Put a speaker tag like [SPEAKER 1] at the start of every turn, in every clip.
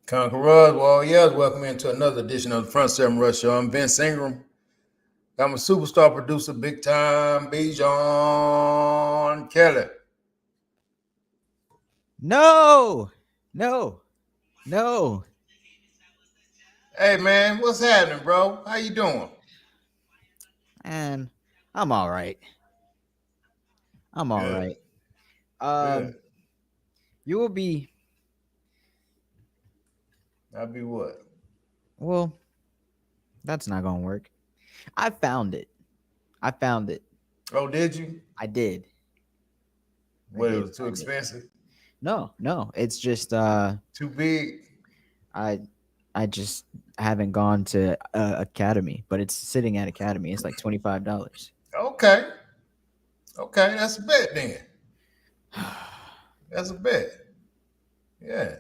[SPEAKER 1] Conquerors, warriors, welcome into another edition of the Front Seven Rush Show. I'm Vince Ingram. I'm a superstar producer, big time Bijan Kelly.
[SPEAKER 2] No, no, no.
[SPEAKER 1] Hey man, what's happening, bro? How you doing?
[SPEAKER 2] And I'm all right. I'm all
[SPEAKER 1] Good,
[SPEAKER 2] right.
[SPEAKER 1] good.
[SPEAKER 2] Um, you will be
[SPEAKER 1] I'll be what?
[SPEAKER 2] well. That's not gonna work. I found it. I found it.
[SPEAKER 1] Oh, did you?
[SPEAKER 2] I did. I
[SPEAKER 1] What, it
[SPEAKER 2] did
[SPEAKER 1] was too
[SPEAKER 2] find it.
[SPEAKER 1] expensive?
[SPEAKER 2] No, no. It's just
[SPEAKER 1] Too big?
[SPEAKER 2] I I just haven't gone to Academy, but it's sitting at Academy. It's like $25.
[SPEAKER 1] Okay. Okay, that's a bet then. That's a bet. Yeah.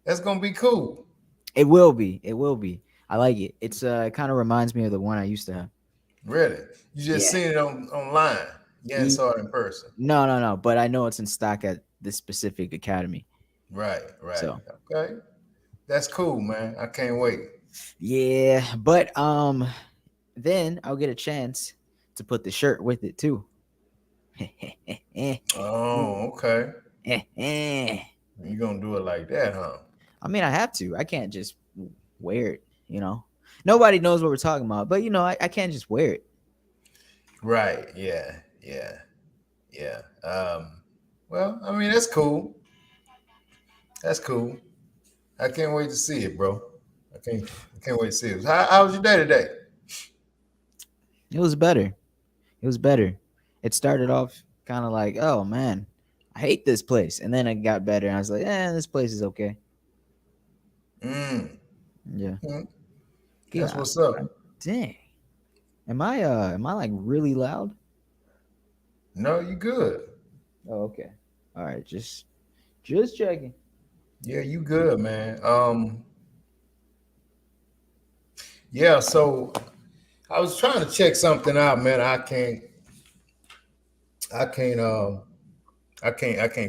[SPEAKER 1] That's gonna be cool.
[SPEAKER 2] It will be. It will be. I like it. It kind of reminds me of the one I used to have.
[SPEAKER 1] Really. You just
[SPEAKER 2] Yeah.
[SPEAKER 1] seen it online. You hadn't
[SPEAKER 2] E-
[SPEAKER 1] saw it in person.
[SPEAKER 2] No, no, no. But I know it's in stock at this specific academy.
[SPEAKER 1] Right, right.
[SPEAKER 2] So
[SPEAKER 1] Okay. That's cool, man. I can't wait.
[SPEAKER 2] yeah, but then I'll get a chance to put the shirt with it too.
[SPEAKER 1] Oh, okay.
[SPEAKER 2] I
[SPEAKER 1] You're gonna do it like that, huh?
[SPEAKER 2] mean, I have to. I can't just wear it. Nobody knows what we're talking about, but I can't just wear it.
[SPEAKER 1] Right. Yeah. Yeah. Yeah. Well, I mean, that's cool. That's cool. I can't wait to see it, bro. I can't wait to see it. How was your day today?
[SPEAKER 2] It was better. It was better. It started off kind of like, oh man, I hate this place, and then it got better. And I was like, this place is okay.
[SPEAKER 1] Mm.
[SPEAKER 2] Yeah.
[SPEAKER 1] Hmm. That's
[SPEAKER 2] Yeah.
[SPEAKER 1] what's up.
[SPEAKER 2] Dang. Am I like really loud?
[SPEAKER 1] No, you good.
[SPEAKER 2] Oh, okay. All right, just checking.
[SPEAKER 1] Yeah, you good, man. Yeah, so I was trying to check something out, man. I can't I can't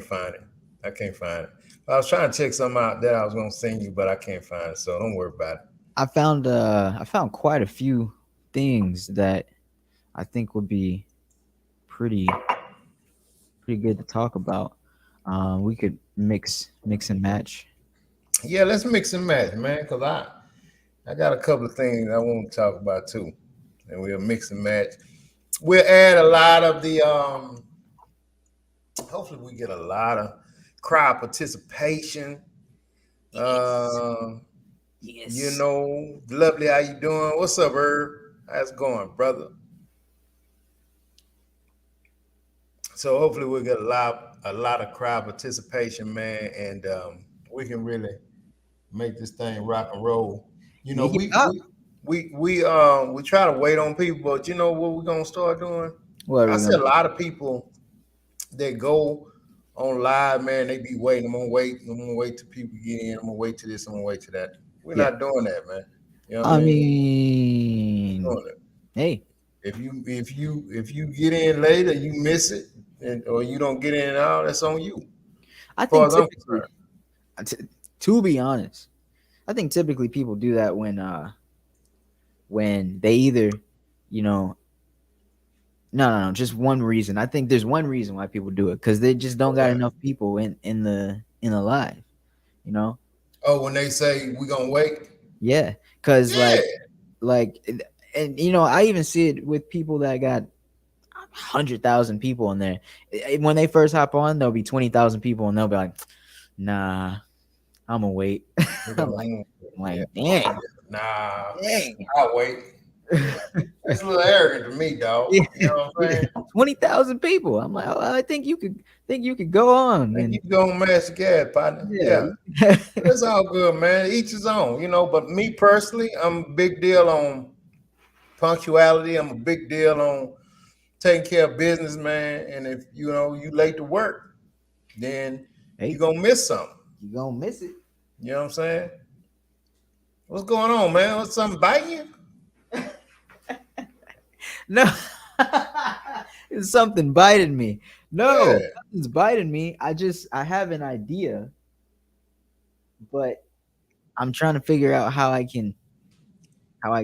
[SPEAKER 1] find it. I can't find it. I was trying to check something out that I was gonna send you, but I can't find it. So don't worry about it.
[SPEAKER 2] I found quite a few things that I think would be pretty good to talk about. We could mix and match.
[SPEAKER 1] Yeah, let's mix and match, man. Cause I got a couple of things I want to talk about too, and we'll mix and match. We'll add a lot of the. Hopefully, we get a lot of crowd participation.
[SPEAKER 2] Yes.
[SPEAKER 1] Uh,
[SPEAKER 2] Yes.
[SPEAKER 1] lovely. How you doing? What's up, Herb? How's it going, brother? So hopefully we'll get a lot of crowd participation, man, and we can really make this thing rock and roll. You know,
[SPEAKER 2] Make it
[SPEAKER 1] we
[SPEAKER 2] up.
[SPEAKER 1] we we try to wait on people, but you know what we're gonna start doing?
[SPEAKER 2] What are
[SPEAKER 1] I
[SPEAKER 2] we
[SPEAKER 1] see a
[SPEAKER 2] gonna
[SPEAKER 1] lot of people that go on live, man. They be waiting. I'm gonna wait. I'm gonna wait till people get in. I'm gonna wait to this. I'm gonna wait to that. We're
[SPEAKER 2] Yeah.
[SPEAKER 1] not doing that, man. You know what I
[SPEAKER 2] I
[SPEAKER 1] mean?
[SPEAKER 2] mean,
[SPEAKER 1] Doing it.
[SPEAKER 2] hey,
[SPEAKER 1] If you get in later, you miss it, or you don't get in at all. That's on you.
[SPEAKER 2] I
[SPEAKER 1] As far
[SPEAKER 2] think
[SPEAKER 1] as I'm
[SPEAKER 2] typically,
[SPEAKER 1] concerned.
[SPEAKER 2] to be honest, I think typically people do that when they either, you know, no, no, no, just one reason. I think there's one reason why people do it because they just don't got
[SPEAKER 1] Okay.
[SPEAKER 2] enough people in the live, you know.
[SPEAKER 1] Oh, when they say we gonna wait,
[SPEAKER 2] Yeah, because
[SPEAKER 1] yeah,
[SPEAKER 2] and I even see it with people that got 100,000 people in there. When they first hop on, there'll be 20,000 people, and they'll be like, "Nah, I'm gonna wait."
[SPEAKER 1] we
[SPEAKER 2] I'm
[SPEAKER 1] gonna
[SPEAKER 2] like, I'm
[SPEAKER 1] yeah,
[SPEAKER 2] like, dang,
[SPEAKER 1] nah,
[SPEAKER 2] dang.
[SPEAKER 1] I'll wait. Yeah, that's a little arrogant to me, dog.
[SPEAKER 2] Yeah,
[SPEAKER 1] You know what I'm saying?
[SPEAKER 2] 20,000 people. I'm like, oh, I think you could go on
[SPEAKER 1] Think
[SPEAKER 2] and
[SPEAKER 1] you gonna mash the gas, partner?
[SPEAKER 2] yeah.
[SPEAKER 1] Yeah, it's all good, man. Each his own, you know. But me personally, I'm a big deal on punctuality. I'm a big deal on taking care of business, man. And if you late to work, then
[SPEAKER 2] Hey,
[SPEAKER 1] you're gonna miss something.
[SPEAKER 2] you gonna miss it.
[SPEAKER 1] You know what I'm saying? What's going on, man? What's something biting you?
[SPEAKER 2] No, it's something biting me. No,
[SPEAKER 1] Yeah.
[SPEAKER 2] nothing's biting me. I have an idea, but I'm trying to figure out how I can
[SPEAKER 1] Bro,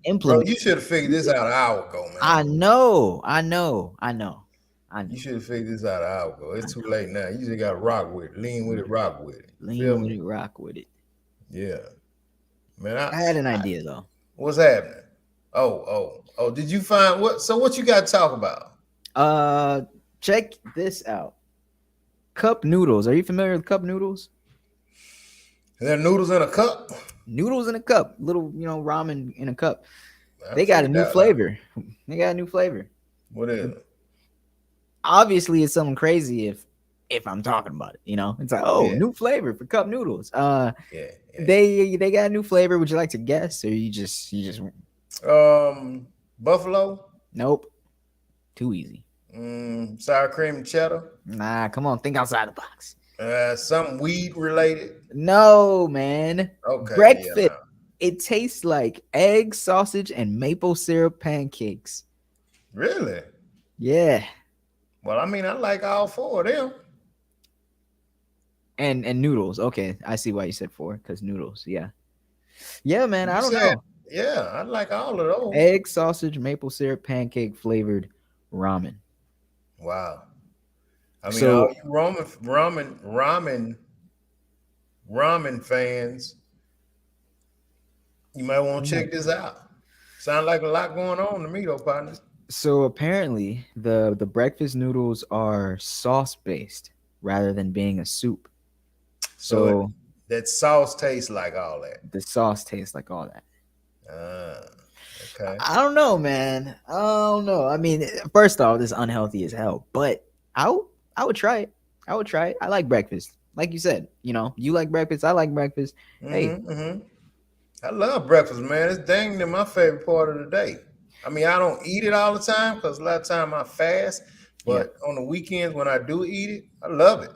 [SPEAKER 2] implement.
[SPEAKER 1] you should have figured this out an hour ago, man.
[SPEAKER 2] I know, I know, I know, I
[SPEAKER 1] You
[SPEAKER 2] know,
[SPEAKER 1] should have figured this out an hour ago.
[SPEAKER 2] I
[SPEAKER 1] It's too
[SPEAKER 2] know.
[SPEAKER 1] late now. You just got to rock with it, lean with it, rock with it. You feel
[SPEAKER 2] Lean
[SPEAKER 1] me?
[SPEAKER 2] with it, rock with it.
[SPEAKER 1] Yeah, man.
[SPEAKER 2] I had an idea though.
[SPEAKER 1] What's happening? Oh. Did you find what? So what you got to talk about?
[SPEAKER 2] Uh, check this out. Cup noodles. Are you familiar with cup noodles?
[SPEAKER 1] Are there noodles in a cup?
[SPEAKER 2] Noodles in a cup, little ramen in a cup.
[SPEAKER 1] I
[SPEAKER 2] They got a
[SPEAKER 1] figured
[SPEAKER 2] new
[SPEAKER 1] that out.
[SPEAKER 2] flavor. They got a new flavor.
[SPEAKER 1] What is it?
[SPEAKER 2] Obviously, it's something crazy if I'm talking about it. It's like, oh,
[SPEAKER 1] Yeah,
[SPEAKER 2] new flavor for cup noodles.
[SPEAKER 1] yeah.
[SPEAKER 2] They got a new flavor. Would you like to guess, or you just
[SPEAKER 1] Buffalo,
[SPEAKER 2] nope, too easy.
[SPEAKER 1] sour cream and cheddar.
[SPEAKER 2] Nah, come on, think outside the box.
[SPEAKER 1] Something weed related.
[SPEAKER 2] No, man.
[SPEAKER 1] Okay, yeah,
[SPEAKER 2] Breakfast.
[SPEAKER 1] no.
[SPEAKER 2] It tastes like egg, sausage, and maple syrup pancakes.
[SPEAKER 1] Really?
[SPEAKER 2] Yeah,
[SPEAKER 1] Well, I mean, I like all four of them.
[SPEAKER 2] and noodles. Okay, I see why you said four, because noodles. Yeah, yeah, man.
[SPEAKER 1] You
[SPEAKER 2] I don't
[SPEAKER 1] said,
[SPEAKER 2] know.
[SPEAKER 1] yeah, I like all of those.
[SPEAKER 2] Egg, sausage, maple syrup, pancake flavored ramen.
[SPEAKER 1] Wow. I mean, all
[SPEAKER 2] So
[SPEAKER 1] you ramen fans, you might want to
[SPEAKER 2] yeah.
[SPEAKER 1] check this out. Sound like a lot going on to me, though, partner.
[SPEAKER 2] So apparently the breakfast noodles are sauce based rather than being a soup.
[SPEAKER 1] So
[SPEAKER 2] So
[SPEAKER 1] that sauce tastes like all that.
[SPEAKER 2] the sauce tastes like all that.
[SPEAKER 1] Ah, okay.
[SPEAKER 2] I don't know, man. I don't know. I mean, first off, this is unhealthy as hell, but I would try it. I would try it. I like breakfast. Like you said, you like breakfast, I like breakfast. Hey,
[SPEAKER 1] Mm-hmm. I love breakfast, man. It's dang near my favorite part of the day. I mean, I don't eat it all the time because a lot of time I fast.
[SPEAKER 2] yeah.
[SPEAKER 1] But on the weekends when I do eat it, I love it.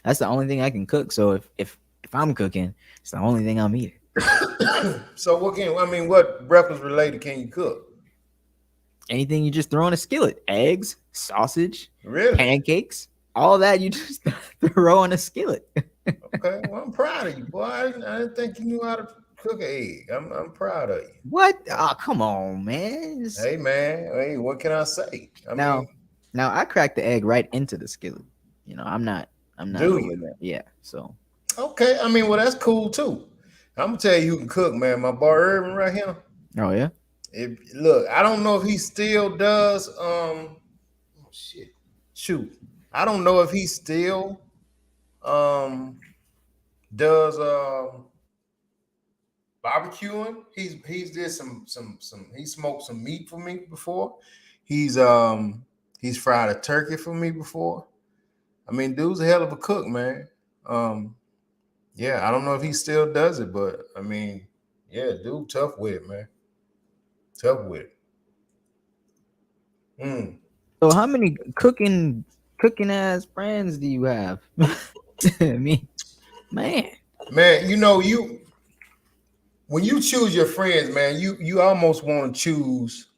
[SPEAKER 2] That's the only thing I can cook. So if I'm cooking, it's the only thing I'm eating.
[SPEAKER 1] So what breakfast related can you cook?
[SPEAKER 2] Anything you just throw in a skillet. Eggs, sausage,
[SPEAKER 1] Really?
[SPEAKER 2] pancakes, all that you just throw in a skillet.
[SPEAKER 1] Okay. Well, I'm proud of you, boy. I didn't think you knew how to cook an egg. I'm proud of you.
[SPEAKER 2] What? Oh, come on, man.
[SPEAKER 1] Hey, man. Hey, what can I say? I mean,
[SPEAKER 2] Now now I crack the egg right into the skillet. I'm not
[SPEAKER 1] do
[SPEAKER 2] over
[SPEAKER 1] you?
[SPEAKER 2] there. Yeah. So
[SPEAKER 1] Okay. I mean, well, that's cool too. I'm gonna tell you who can cook, man. My boy Irvin right here.
[SPEAKER 2] oh yeah.
[SPEAKER 1] Look, I don't know if he still does. Oh shit, shoot, I don't know if he still um does barbecuing. He's did some. He smoked some meat for me before. He's um he's fried a turkey for me before. I mean, dude's a hell of a cook, man. Um, yeah, I don't know if he still does it, but I mean, yeah, dude, tough with it, man. Tough with it. Mm.
[SPEAKER 2] So how many cooking ass friends do you have? I mean, man.
[SPEAKER 1] Man, you when you choose your friends, man, you almost want to choose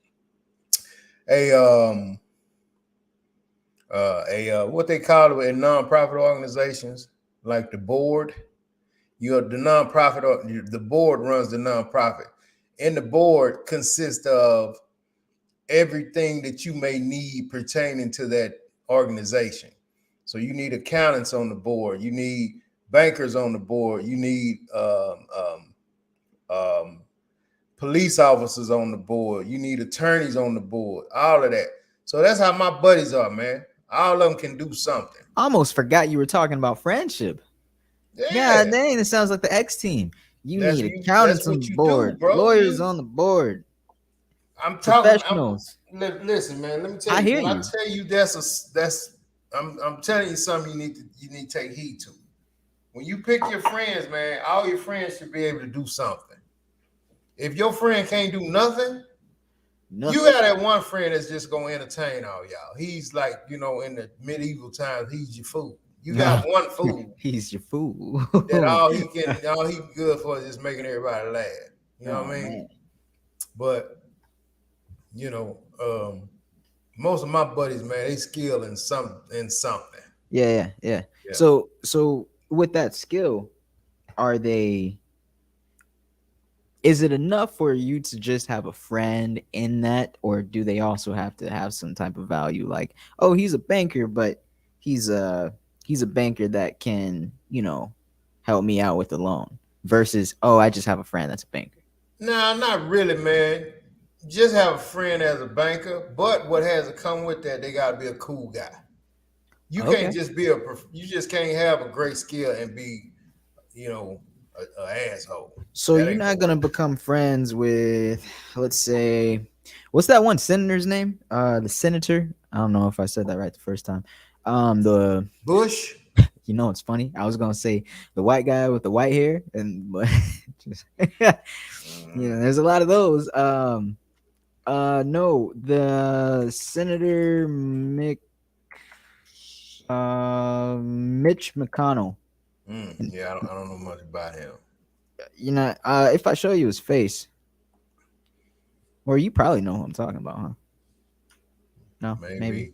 [SPEAKER 1] a what they call it in nonprofit organizations like the board. You're the nonprofit or the board runs the nonprofit, and the board consists of everything that you may need pertaining to that organization. So you need accountants on the board, you need bankers on the board, you need um, police officers on the board, you need attorneys on the board, all of that. So that's how my buddies are, man. All of them can do something.
[SPEAKER 2] Almost forgot you were talking about friendship.
[SPEAKER 1] Yeah,
[SPEAKER 2] God dang, it sounds like the X team. You
[SPEAKER 1] that's
[SPEAKER 2] need
[SPEAKER 1] you. That's
[SPEAKER 2] accountants on
[SPEAKER 1] what
[SPEAKER 2] the
[SPEAKER 1] you do,
[SPEAKER 2] board,
[SPEAKER 1] bro.
[SPEAKER 2] lawyers on the board,
[SPEAKER 1] I'm talking.
[SPEAKER 2] professionals.
[SPEAKER 1] Listen, man. Let me tell
[SPEAKER 2] I
[SPEAKER 1] you.
[SPEAKER 2] hear
[SPEAKER 1] When I
[SPEAKER 2] you.
[SPEAKER 1] tell you I'm telling you something you need to take heed to. When you pick your friends, man, all your friends should be able to do something. If your friend can't do nothing, you
[SPEAKER 2] Nothing.
[SPEAKER 1] got that one friend that's just gonna entertain all y'all. He's like, in the medieval times, he's your fool. You got one fool
[SPEAKER 2] He's your fool.
[SPEAKER 1] that all he good for is just making everybody laugh. You know
[SPEAKER 2] Oh
[SPEAKER 1] what I mean?
[SPEAKER 2] man.
[SPEAKER 1] But you know, most of my buddies, man, they skill in something.
[SPEAKER 2] Yeah, yeah, yeah.
[SPEAKER 1] Yeah.
[SPEAKER 2] So with that skill, are they is it enough for you to just have a friend in that, or do they also have to have some type of value? Like, oh, he's a banker, but he's a he's a banker that can, help me out with the loan. Versus, oh, I just have a friend that's a banker.
[SPEAKER 1] Nah, not really, man. Just have a friend as a banker, but what has to come with that, they gotta be a cool guy. You can't
[SPEAKER 2] Okay.
[SPEAKER 1] just be you just can't have a great skill and be, you know, a asshole.
[SPEAKER 2] So
[SPEAKER 1] That
[SPEAKER 2] you're
[SPEAKER 1] ain't gonna
[SPEAKER 2] not gonna
[SPEAKER 1] work.
[SPEAKER 2] become friends with, let's say, what's that one senator's name? The senator. I don't know if I said that right the first time. The
[SPEAKER 1] Bush.
[SPEAKER 2] it's funny. I was gonna say the white guy with the white hair, and but just,
[SPEAKER 1] Mhm.
[SPEAKER 2] there's a lot of those. No, the Senator Mitch McConnell. And
[SPEAKER 1] Yeah, I don't know much about him.
[SPEAKER 2] if I show you his face, or you probably know who I'm talking about, huh? No, maybe.
[SPEAKER 1] Maybe.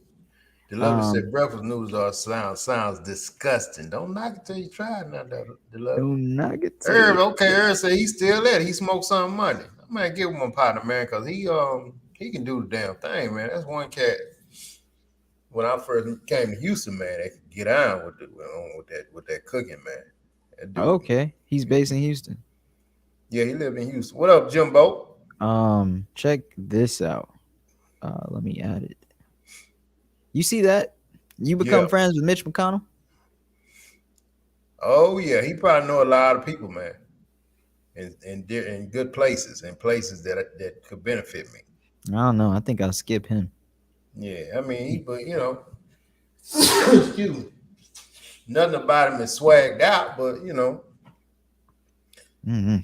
[SPEAKER 1] The lovely said
[SPEAKER 2] Um,
[SPEAKER 1] breakfast noodles are sounds disgusting. Don't knock it till you try it now, the lovely.
[SPEAKER 2] do not get to
[SPEAKER 1] Herb,
[SPEAKER 2] you.
[SPEAKER 1] okay, Herb said he's still at it. He smoked some money. I might give him a partner, man, because he can do the damn thing, man. That's one cat. When I first came to Houston, man, they could get on with that cooking, man. That dude,
[SPEAKER 2] Okay, he's based in
[SPEAKER 1] he-
[SPEAKER 2] Houston.
[SPEAKER 1] yeah, he lived in Houston. What up, Jimbo?
[SPEAKER 2] Check this out. Let me add it. You see that? You
[SPEAKER 1] Yeah.
[SPEAKER 2] become friends with Mitch McConnell?
[SPEAKER 1] Oh yeah, he probably know a lot of people, man, in good places and places that could benefit me.
[SPEAKER 2] I don't know. I think I'll skip him.
[SPEAKER 1] Yeah, I mean, but excuse me, nothing about him is swagged out, but
[SPEAKER 2] Mm-hmm.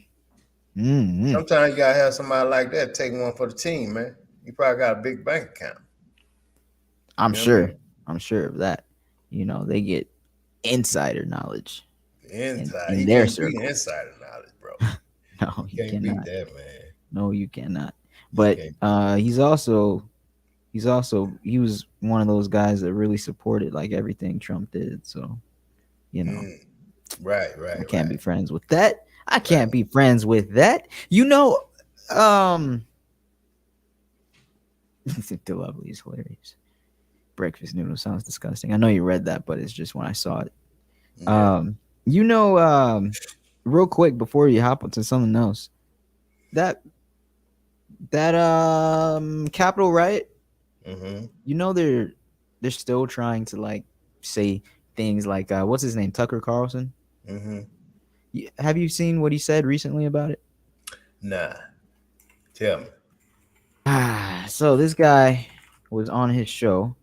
[SPEAKER 2] Mm-hmm.
[SPEAKER 1] sometimes you gotta have somebody like that take one for the team, man. You probably got a big bank account.
[SPEAKER 2] I'm
[SPEAKER 1] You know what I
[SPEAKER 2] sure.
[SPEAKER 1] mean?
[SPEAKER 2] I'm sure of that. They get insider knowledge
[SPEAKER 1] Inside,
[SPEAKER 2] in
[SPEAKER 1] he
[SPEAKER 2] their
[SPEAKER 1] can't beat
[SPEAKER 2] circle.
[SPEAKER 1] insider knowledge, bro.
[SPEAKER 2] No,
[SPEAKER 1] You
[SPEAKER 2] you
[SPEAKER 1] can't beat
[SPEAKER 2] cannot.
[SPEAKER 1] that, man.
[SPEAKER 2] No, you cannot.
[SPEAKER 1] You
[SPEAKER 2] But
[SPEAKER 1] can't.
[SPEAKER 2] he was one of those guys that really supported like everything Trump did. So, you know,
[SPEAKER 1] Mm, right,
[SPEAKER 2] I
[SPEAKER 1] right,
[SPEAKER 2] can't be
[SPEAKER 1] right,
[SPEAKER 2] friends with that. I
[SPEAKER 1] right.
[SPEAKER 2] can't be friends with that. Um the lovely is hilarious. Breakfast noodle sounds disgusting. I know you read that, but it's just when I saw it.
[SPEAKER 1] Yeah.
[SPEAKER 2] Um, you know, um, real quick before you hop onto something else, that Capitol riot.
[SPEAKER 1] Mm-hmm.
[SPEAKER 2] They're still trying to like say things like what's his name, Tucker Carlson.
[SPEAKER 1] Mm-hmm.
[SPEAKER 2] Have you seen what he said recently about it?
[SPEAKER 1] Nah. Tell me.
[SPEAKER 2] So this guy was on his show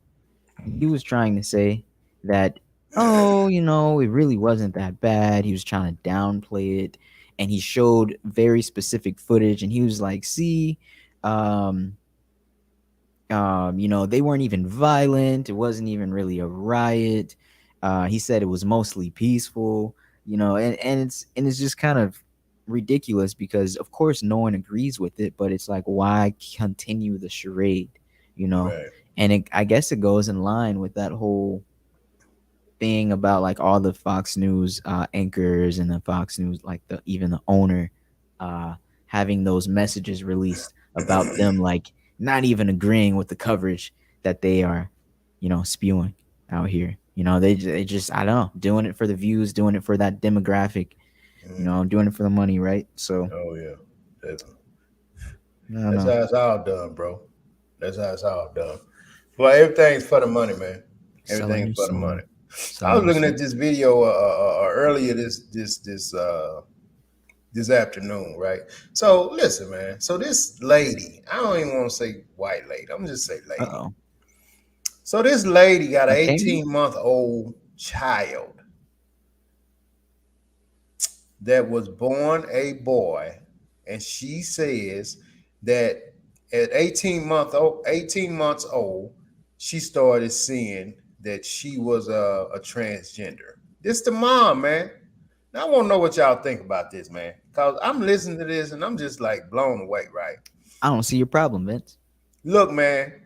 [SPEAKER 2] and he was trying to say that, oh, it really wasn't that bad. He was trying to downplay it, and he showed very specific footage, and he was like, see, um they weren't even violent. It wasn't even really a riot. He said it was mostly peaceful, and it's just kind of ridiculous because of course no one agrees with it, but it's like, why continue the charade, you know?
[SPEAKER 1] Right.
[SPEAKER 2] And I guess it goes in line with that whole thing about like all the Fox News anchors and the Fox News, like the even the owner, uh, having those messages released about them like not even agreeing with the coverage that they are, spewing out here. They just, I don't know, doing it for the views, doing it for that demographic,
[SPEAKER 1] Mm.
[SPEAKER 2] doing it for the money, right? So
[SPEAKER 1] Oh yeah. That's
[SPEAKER 2] I don't
[SPEAKER 1] that's how
[SPEAKER 2] know.
[SPEAKER 1] it's all done, bro. That's how it's all done. But everything's for the money, man.
[SPEAKER 2] Selling
[SPEAKER 1] Everything's
[SPEAKER 2] your
[SPEAKER 1] for the money.
[SPEAKER 2] soul,
[SPEAKER 1] I was
[SPEAKER 2] selling your
[SPEAKER 1] looking
[SPEAKER 2] soul.
[SPEAKER 1] at this video earlier this afternoon, right? So listen, man. So this lady, I don't even want to say white lady. I'm just say
[SPEAKER 2] Uh
[SPEAKER 1] lady.
[SPEAKER 2] oh,
[SPEAKER 1] So this lady got an
[SPEAKER 2] that can be.
[SPEAKER 1] 18-month-old child that was born a boy, and she says that at 18 months old, she started seeing that she was a transgender. This the mom, man. Now I want to know what y'all think about this, man, because I'm listening to this and I'm just like blown away, right?
[SPEAKER 2] I don't see your problem, Vince.
[SPEAKER 1] Look, man,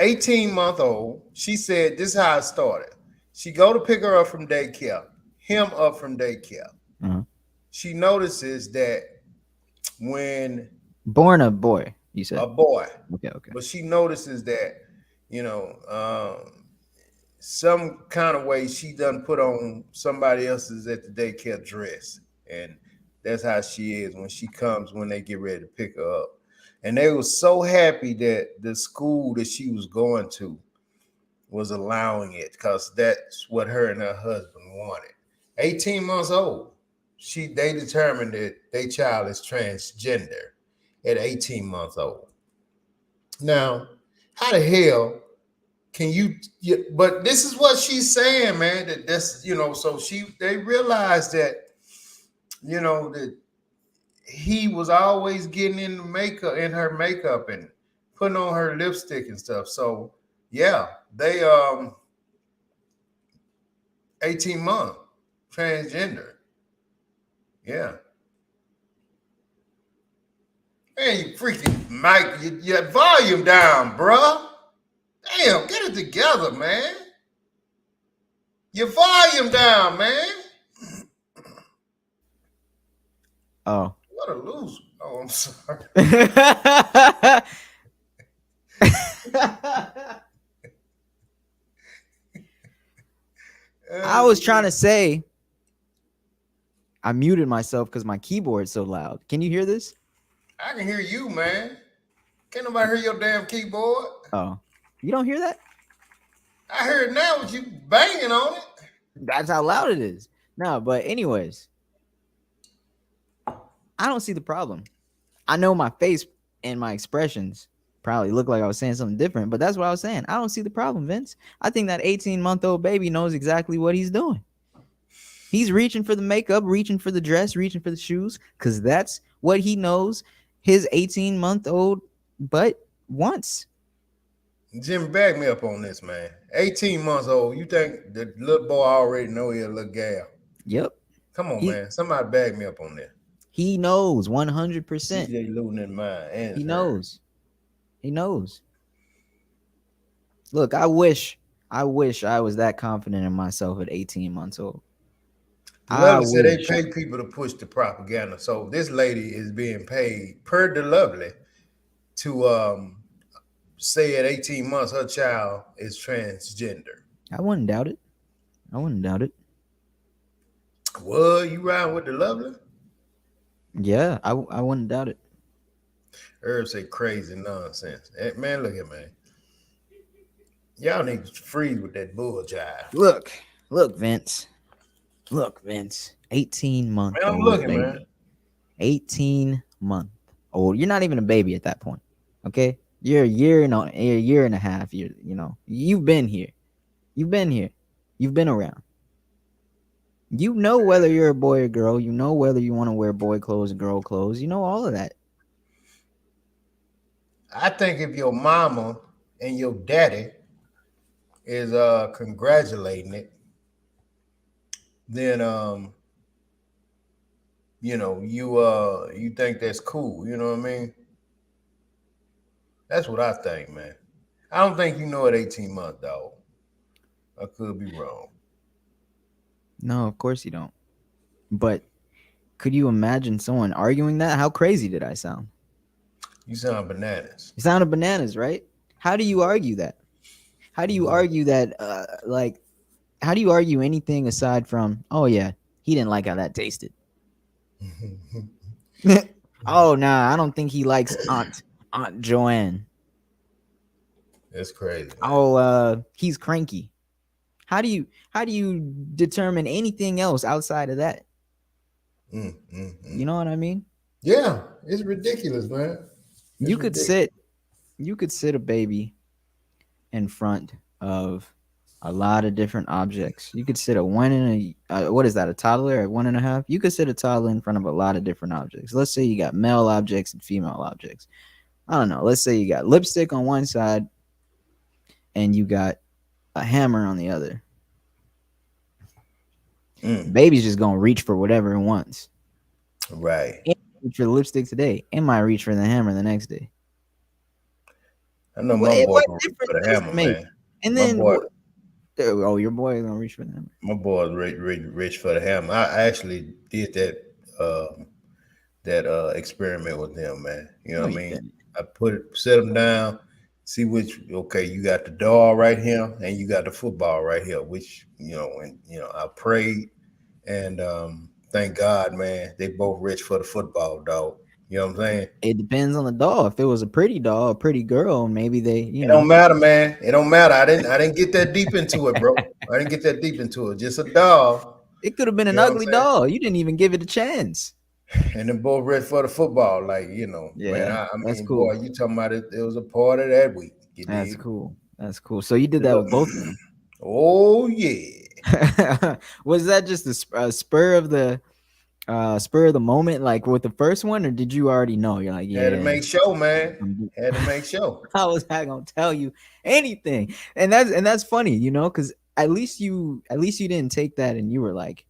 [SPEAKER 1] 18-month-old. She said this is how it started. She go to pick her up from daycare, him up from daycare.
[SPEAKER 2] Uh-huh.
[SPEAKER 1] She notices that when
[SPEAKER 2] Born a boy, you said.
[SPEAKER 1] a boy,
[SPEAKER 2] Okay, okay.
[SPEAKER 1] but she notices that, you know, some kind of way she done put on somebody else's at the daycare dress, and that's how she is when she comes when they get ready to pick her up. And they were so happy that the school that she was going to was allowing it because that's what her and her husband wanted. 18 months old, they determined that their child is transgender at 18 months old. Now, how the hell can you, but this is what she's saying, man, that's, so they realized that, that he was always getting in the makeup, in her makeup, and putting on her lipstick and stuff. So yeah, they 18 month transgender. Yeah. Man, you freaking Mike, your volume down, bruh. Damn, get it together, man. Your volume down, man.
[SPEAKER 2] Oh.
[SPEAKER 1] What a loser. Oh, I'm sorry.
[SPEAKER 2] I was trying to say I muted myself because my keyboard's so loud. Can you hear this?
[SPEAKER 1] I can hear you, man. Can't nobody hear your damn keyboard.
[SPEAKER 2] Oh, you don't hear that?
[SPEAKER 1] I hear it now with you banging on it.
[SPEAKER 2] That's how loud it is. No, but anyways, I don't see the problem. I know my face and my expressions probably look like I was saying something different, but that's what I was saying. I don't see the problem, Vince. I think that 18-month-old baby knows exactly what he's doing. He's reaching for the makeup, reaching for the dress, reaching for the shoes, because that's what he knows his 18-month-old butt wants.
[SPEAKER 1] Jim, back me up on this, man. 18 months old. You think the little boy already know he a little gal?
[SPEAKER 2] Yep.
[SPEAKER 1] Come on, man. Somebody back me up on that.
[SPEAKER 2] He knows 100%.
[SPEAKER 1] DJ losing his mind. And
[SPEAKER 2] he knows. He knows. Look, I wish I was that confident in myself at 18 months old.
[SPEAKER 1] Lovely said they pay people to push the propaganda. So this lady is being paid per the Lovely to say at 18 months her child is transgender.
[SPEAKER 2] I wouldn't doubt it.
[SPEAKER 1] What, you riding with the Lovely?
[SPEAKER 2] Yeah, I wouldn't doubt it.
[SPEAKER 1] Herb say crazy nonsense. Hey, man, look at man. Y'all niggas freeze with that bull jive.
[SPEAKER 2] Look, Vince. 18-month
[SPEAKER 1] man, I'm
[SPEAKER 2] old
[SPEAKER 1] looking,
[SPEAKER 2] baby.
[SPEAKER 1] man.
[SPEAKER 2] 18-month old. You're not even a baby at that point. Okay? You're a year and a half. You've been here. You've been around. You know whether you're a boy or girl. You know whether you want to wear boy clothes or girl clothes. You know all of that.
[SPEAKER 1] I think if your mama and your daddy is congratulating it, then you think that's cool. You know what I mean? That's what I think, man. I don't think you know at 18 months, dog. I could be wrong.
[SPEAKER 2] No, of course you don't. But could you imagine someone arguing that? How crazy did I sound?
[SPEAKER 1] You sound bananas.
[SPEAKER 2] You sounded bananas, right? How do you argue that? How do you argue that, how do you argue anything aside from, oh, yeah, he didn't like how that tasted? Oh, nah, I don't think he likes Aunt Joanne.
[SPEAKER 1] That's crazy. Man.
[SPEAKER 2] Oh, he's cranky. How do you determine anything else outside of that? You know what I mean?
[SPEAKER 1] Yeah, it's ridiculous, man.
[SPEAKER 2] You could sit a baby in front of a lot of different objects. You could sit a what is that, a toddler at 1.5? You could sit a toddler in front of a lot of different objects. Let's say you got male objects and female objects. I don't know. Let's say you got lipstick on one side and you got a hammer on the other. Baby's just gonna reach for whatever it wants.
[SPEAKER 1] Right.
[SPEAKER 2] It might reach for the lipstick today. It might reach for the hammer the next day.
[SPEAKER 1] I know my boy gonna reach for the hammer, man.
[SPEAKER 2] And then, your boy gonna reach for the hammer.
[SPEAKER 1] My boy reach for the hammer. I actually did that that experiment with them, man. You know
[SPEAKER 2] No,
[SPEAKER 1] what I
[SPEAKER 2] you
[SPEAKER 1] mean?
[SPEAKER 2] didn't.
[SPEAKER 1] I set them down, see which. Okay, you got the doll right here, and you got the football right here. Which and I prayed, and thank God, man, they both rich for the football, dog. You know what I'm saying?
[SPEAKER 2] It depends on the doll. If it was a pretty doll, a pretty girl, maybe they,
[SPEAKER 1] It don't matter, man. It don't matter. I didn't get that deep into it, bro. I didn't get that deep into it. Just a doll.
[SPEAKER 2] it could have been
[SPEAKER 1] You
[SPEAKER 2] an
[SPEAKER 1] know what I'm
[SPEAKER 2] ugly
[SPEAKER 1] saying?
[SPEAKER 2] doll. You didn't even give it a chance.
[SPEAKER 1] And then both ready for the football. Like, man,
[SPEAKER 2] Yeah,
[SPEAKER 1] I
[SPEAKER 2] that's
[SPEAKER 1] mean, boy,
[SPEAKER 2] cool.
[SPEAKER 1] you talking about it. It was a part of that week. You
[SPEAKER 2] That's
[SPEAKER 1] dig?
[SPEAKER 2] cool. That's cool. So you did that
[SPEAKER 1] Look,
[SPEAKER 2] with both of them.
[SPEAKER 1] oh yeah.
[SPEAKER 2] Was that just a spur of the moment, like with the first one, or did you already know? You're like,
[SPEAKER 1] Had to
[SPEAKER 2] yeah,
[SPEAKER 1] make sure, man.
[SPEAKER 2] I'm-
[SPEAKER 1] Had to make sure.
[SPEAKER 2] how was I gonna tell you anything? And that's funny, because at least you didn't take that and you were like,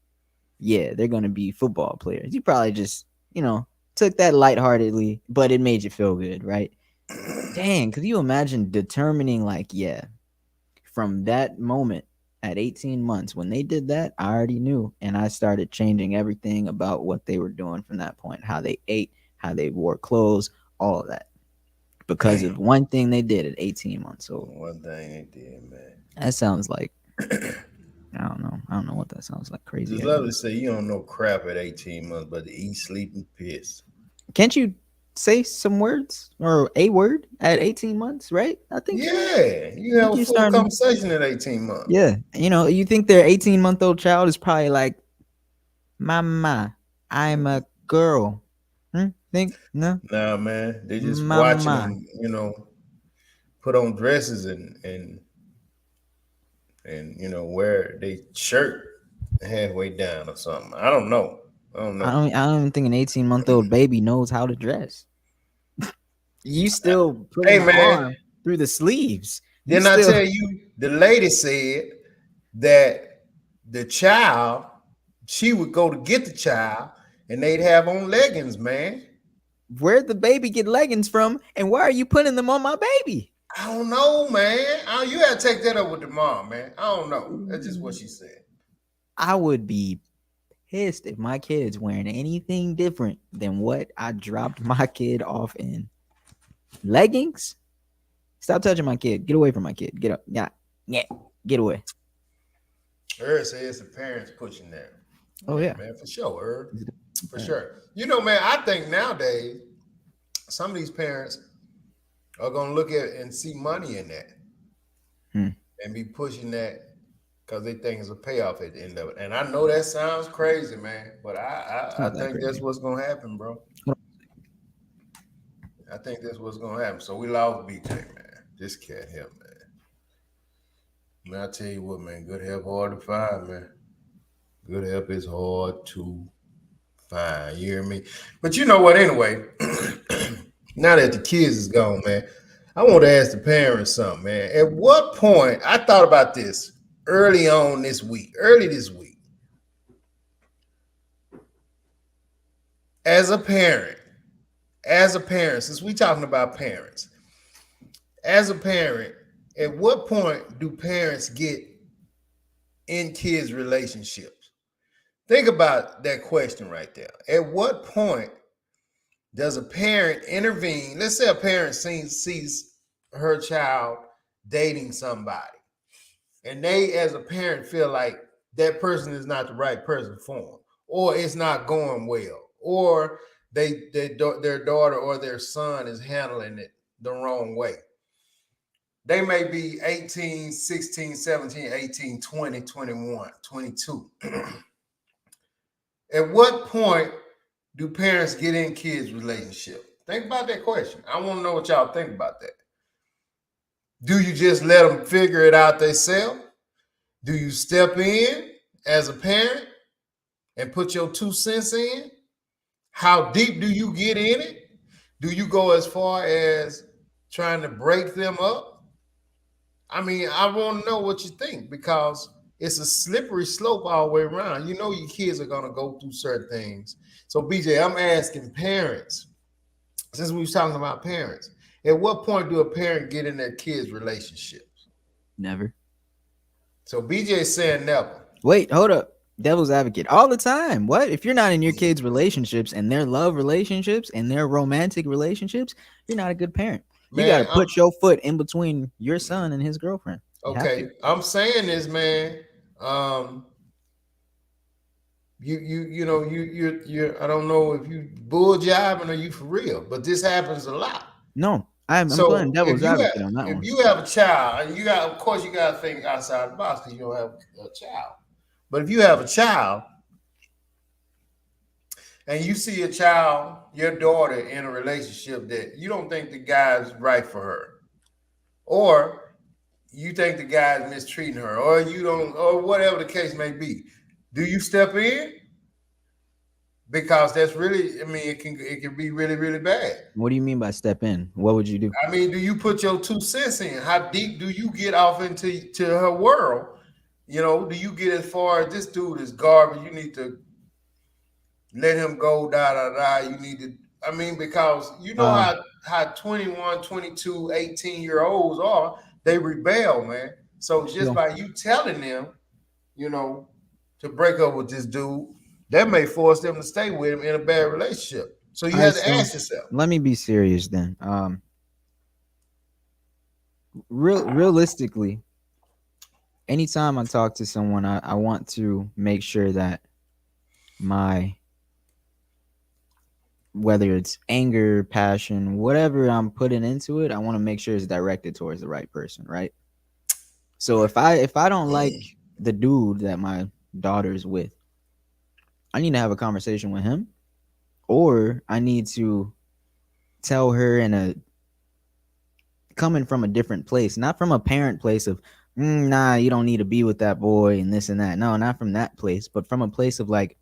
[SPEAKER 2] yeah, they're gonna be football players. You probably just took that lightheartedly, but it made you feel good, right? Dang, could you imagine determining like, yeah, from that moment at 18 months when they did that, I already knew, and I started changing everything about what they were doing from that point, how they ate, how they wore clothes, all of that, because
[SPEAKER 1] Damn.
[SPEAKER 2] of one thing they did at 18 months old.
[SPEAKER 1] One thing they did,
[SPEAKER 2] That sounds like,
[SPEAKER 1] man.
[SPEAKER 2] I don't know what that sounds like. Crazy
[SPEAKER 1] Just love
[SPEAKER 2] idea.
[SPEAKER 1] to say you don't know crap at 18 months, but to eat, sleep, and piss.
[SPEAKER 2] Can't you say some words or a word at 18 months, right? I think so.
[SPEAKER 1] Yeah, you
[SPEAKER 2] I
[SPEAKER 1] have
[SPEAKER 2] think
[SPEAKER 1] a
[SPEAKER 2] you're
[SPEAKER 1] full
[SPEAKER 2] starting.
[SPEAKER 1] conversation at 18 months.
[SPEAKER 2] Yeah, you think their 18-month-old child is probably like, "Mama, I'm a girl." Think no,
[SPEAKER 1] Nah, man, they just watching
[SPEAKER 2] mama.
[SPEAKER 1] them, put on dresses and wear they shirt halfway down or something. I don't know. I don't
[SPEAKER 2] I
[SPEAKER 1] know.
[SPEAKER 2] don't. I don't even think an 18-month-old baby knows how to dress. You still
[SPEAKER 1] Hey,
[SPEAKER 2] putting the
[SPEAKER 1] man,
[SPEAKER 2] arm through the sleeves. You
[SPEAKER 1] didn't I
[SPEAKER 2] still.
[SPEAKER 1] tell you the lady said that the child, she would go to get the child and they'd have on leggings, man.
[SPEAKER 2] Where'd the baby get leggings from, and why are you putting them on my baby?
[SPEAKER 1] I don't know, man. You had to take that up with the mom, man. I don't know. That's just what she said.
[SPEAKER 2] I would be pissed if my kid's wearing anything different than what I dropped my kid off in. Leggings? Stop touching my kid. Get away from my kid. Get up. Yeah. Yeah. Get away.
[SPEAKER 1] Herb says the parents pushing that.
[SPEAKER 2] Oh
[SPEAKER 1] Yeah,
[SPEAKER 2] yeah.
[SPEAKER 1] man, for sure, Herb. For sure. Man, I think nowadays some of these parents are gonna look at and see money in that
[SPEAKER 2] Hmm.
[SPEAKER 1] and be pushing that because they think it's a payoff at the end of it. And I know that sounds crazy, man, but
[SPEAKER 2] It's
[SPEAKER 1] I
[SPEAKER 2] not that
[SPEAKER 1] think that's
[SPEAKER 2] crazy.
[SPEAKER 1] what's gonna happen, bro. I think that's what's gonna happen. So we lost BJ, man. This cat here, man. Man, I tell you what, man, good help hard to find, man. Good help is hard to find. You hear me? But you know what, anyway, now that the kids is gone, man, I want to ask the parents something, man. At what point, I thought about this early this week, as a parent, since we talking about parents, as a parent, at what point do parents get in kids' relationships? Think about that question right there. At what point does a parent intervene? Let's say a parent sees her child dating somebody, and they, as a parent, feel like that person is not the right person for them, or it's not going well, or their daughter or their son is handling it the wrong way. They may be 18, 16, 17, 18, 20, 21, 22. At what point do parents get in kids' relationship? Think about that question. I want to know what y'all think about that. Do you just let them figure it out themselves? Do you step in as a parent and put your 2 cents in? How deep do you get in it? Do you go as far as trying to break them up? I mean, I want to know what you think because it's a slippery slope all the way around. You know, your kids are going to go through certain things. So, BJ, I'm asking parents, since we was talking about parents, at what point do a parent get in their kids' relationships?
[SPEAKER 2] Never.
[SPEAKER 1] So BJ is saying never.
[SPEAKER 2] Wait, hold up. Devil's advocate all the time. What if you're not in your kids' relationships and their love relationships and their romantic relationships? You're not a good parent. You got
[SPEAKER 1] Man,
[SPEAKER 2] to put your foot in between your son and his girlfriend. You have to.
[SPEAKER 1] okay. I'm saying this, man. Um, you know you I don't know if you bull jiving or you for real, but this happens a lot.
[SPEAKER 2] No, I'm playing
[SPEAKER 1] So
[SPEAKER 2] devil's advocate on that
[SPEAKER 1] if
[SPEAKER 2] one.
[SPEAKER 1] you have a child, and you got of course you got to think outside the box because you don't have a child. But if you have a child and you see a child, your daughter in a relationship that you don't think the guy's right for her, or you think the guy's mistreating her, or you don't, or whatever the case may be, do you step in? Because that's really, I mean, it can be really really bad.
[SPEAKER 2] What do you mean by step in? What would you do?
[SPEAKER 1] I mean, do you put your 2 cents in? How deep do you get off into to her world? You know, do you get as far as this dude is garbage? You need to let him go, da da da. You need to, I mean, because you know
[SPEAKER 2] Uh,
[SPEAKER 1] how 21, 22, 18 year olds are, they rebel, man. So just
[SPEAKER 2] so
[SPEAKER 1] by you telling them, you know, to break up with this dude, that may force them to stay with him in a bad relationship. So you
[SPEAKER 2] all right,
[SPEAKER 1] have to
[SPEAKER 2] so
[SPEAKER 1] ask yourself.
[SPEAKER 2] let me be serious then. Realistically, anytime I talk to someone, I want to make sure that my whether it's anger, passion, whatever I'm putting into it, I want to make sure it's directed towards the right person, right? So if I don't like the dude that my daughter's with, I need to have a conversation with him, or I need to tell her in a coming from a different place, not from a parent place of nah, you don't need to be with that boy and this and that. No, not from that place, but from a place of like,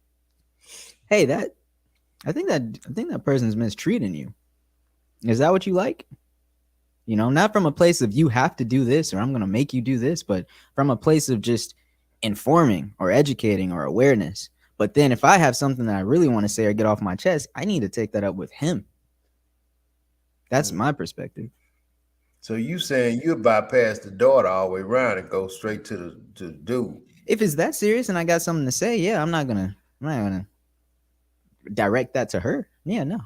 [SPEAKER 2] hey, that I think that person's mistreating you. Is that what you like? You know, not from a place of you have to do this or I'm going to make you do this, but from a place of just informing or educating or awareness. But then if I have something that I really want to say or get off my chest, I need to take that up with him. That's my perspective.
[SPEAKER 1] So you saying you bypass the daughter all the way around and go straight to the dude?
[SPEAKER 2] If it's that serious and I got something to say, yeah, I'm not gonna direct that to her. Yeah, no.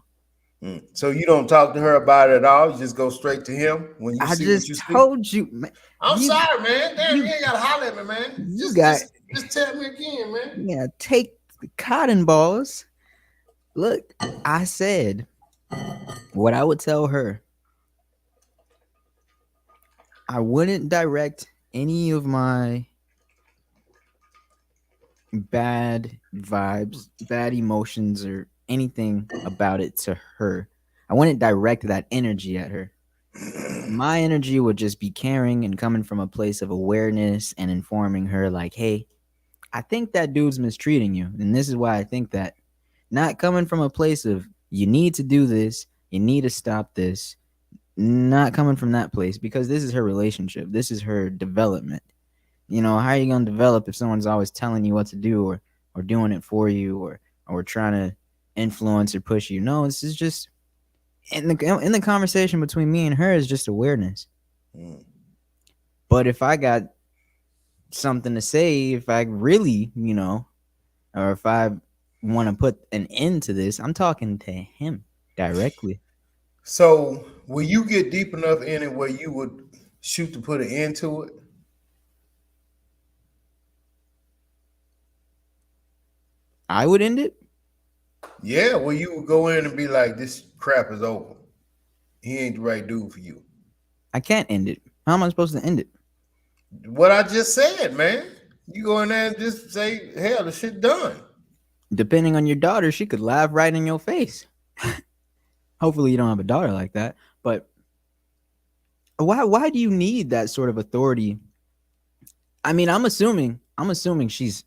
[SPEAKER 1] So you don't talk to her about it at all. You just go straight to him when you
[SPEAKER 2] I
[SPEAKER 1] see what
[SPEAKER 2] just
[SPEAKER 1] you see.
[SPEAKER 2] told you, man,
[SPEAKER 1] I'm
[SPEAKER 2] you
[SPEAKER 1] sorry, man. Damn, you
[SPEAKER 2] you
[SPEAKER 1] ain't gotta holler at me, man.
[SPEAKER 2] you
[SPEAKER 1] Just
[SPEAKER 2] got
[SPEAKER 1] just just tell me again, man.
[SPEAKER 2] yeah, take the cotton balls. Look, I said what I would tell her. I wouldn't direct any of my bad vibes, bad emotions, or anything about it to her. I wouldn't direct that energy at her. My energy would just be caring and coming from a place of awareness and informing her, like, hey, I think that dude's mistreating you. And this is why I think that. Not coming from a place of, you need to do this, you need to stop this. Not coming from that place because this is her relationship. This is her development. You know, how are you going to develop if someone's always telling you what to do or doing it for you or trying to influence or push you? No, this is just in the conversation between me and her is just awareness.
[SPEAKER 1] Mm.
[SPEAKER 2] But if I got something to say, if I really, or if I want to put an end to this, I'm talking to him directly.
[SPEAKER 1] So will you get deep enough in it where you would shoot to put an end to it?
[SPEAKER 2] I would end it.
[SPEAKER 1] Yeah, well, you would go in and be like, "This crap is over. He ain't the right dude for you."
[SPEAKER 2] I can't end it. How am I supposed to end it?
[SPEAKER 1] What I just said, man. You go in there and just say, "Hell, the shit done."
[SPEAKER 2] Depending on your daughter, she could laugh right in your face. Hopefully, you don't have a daughter like that. But why do you need that sort of authority? I mean, I'm assuming she's,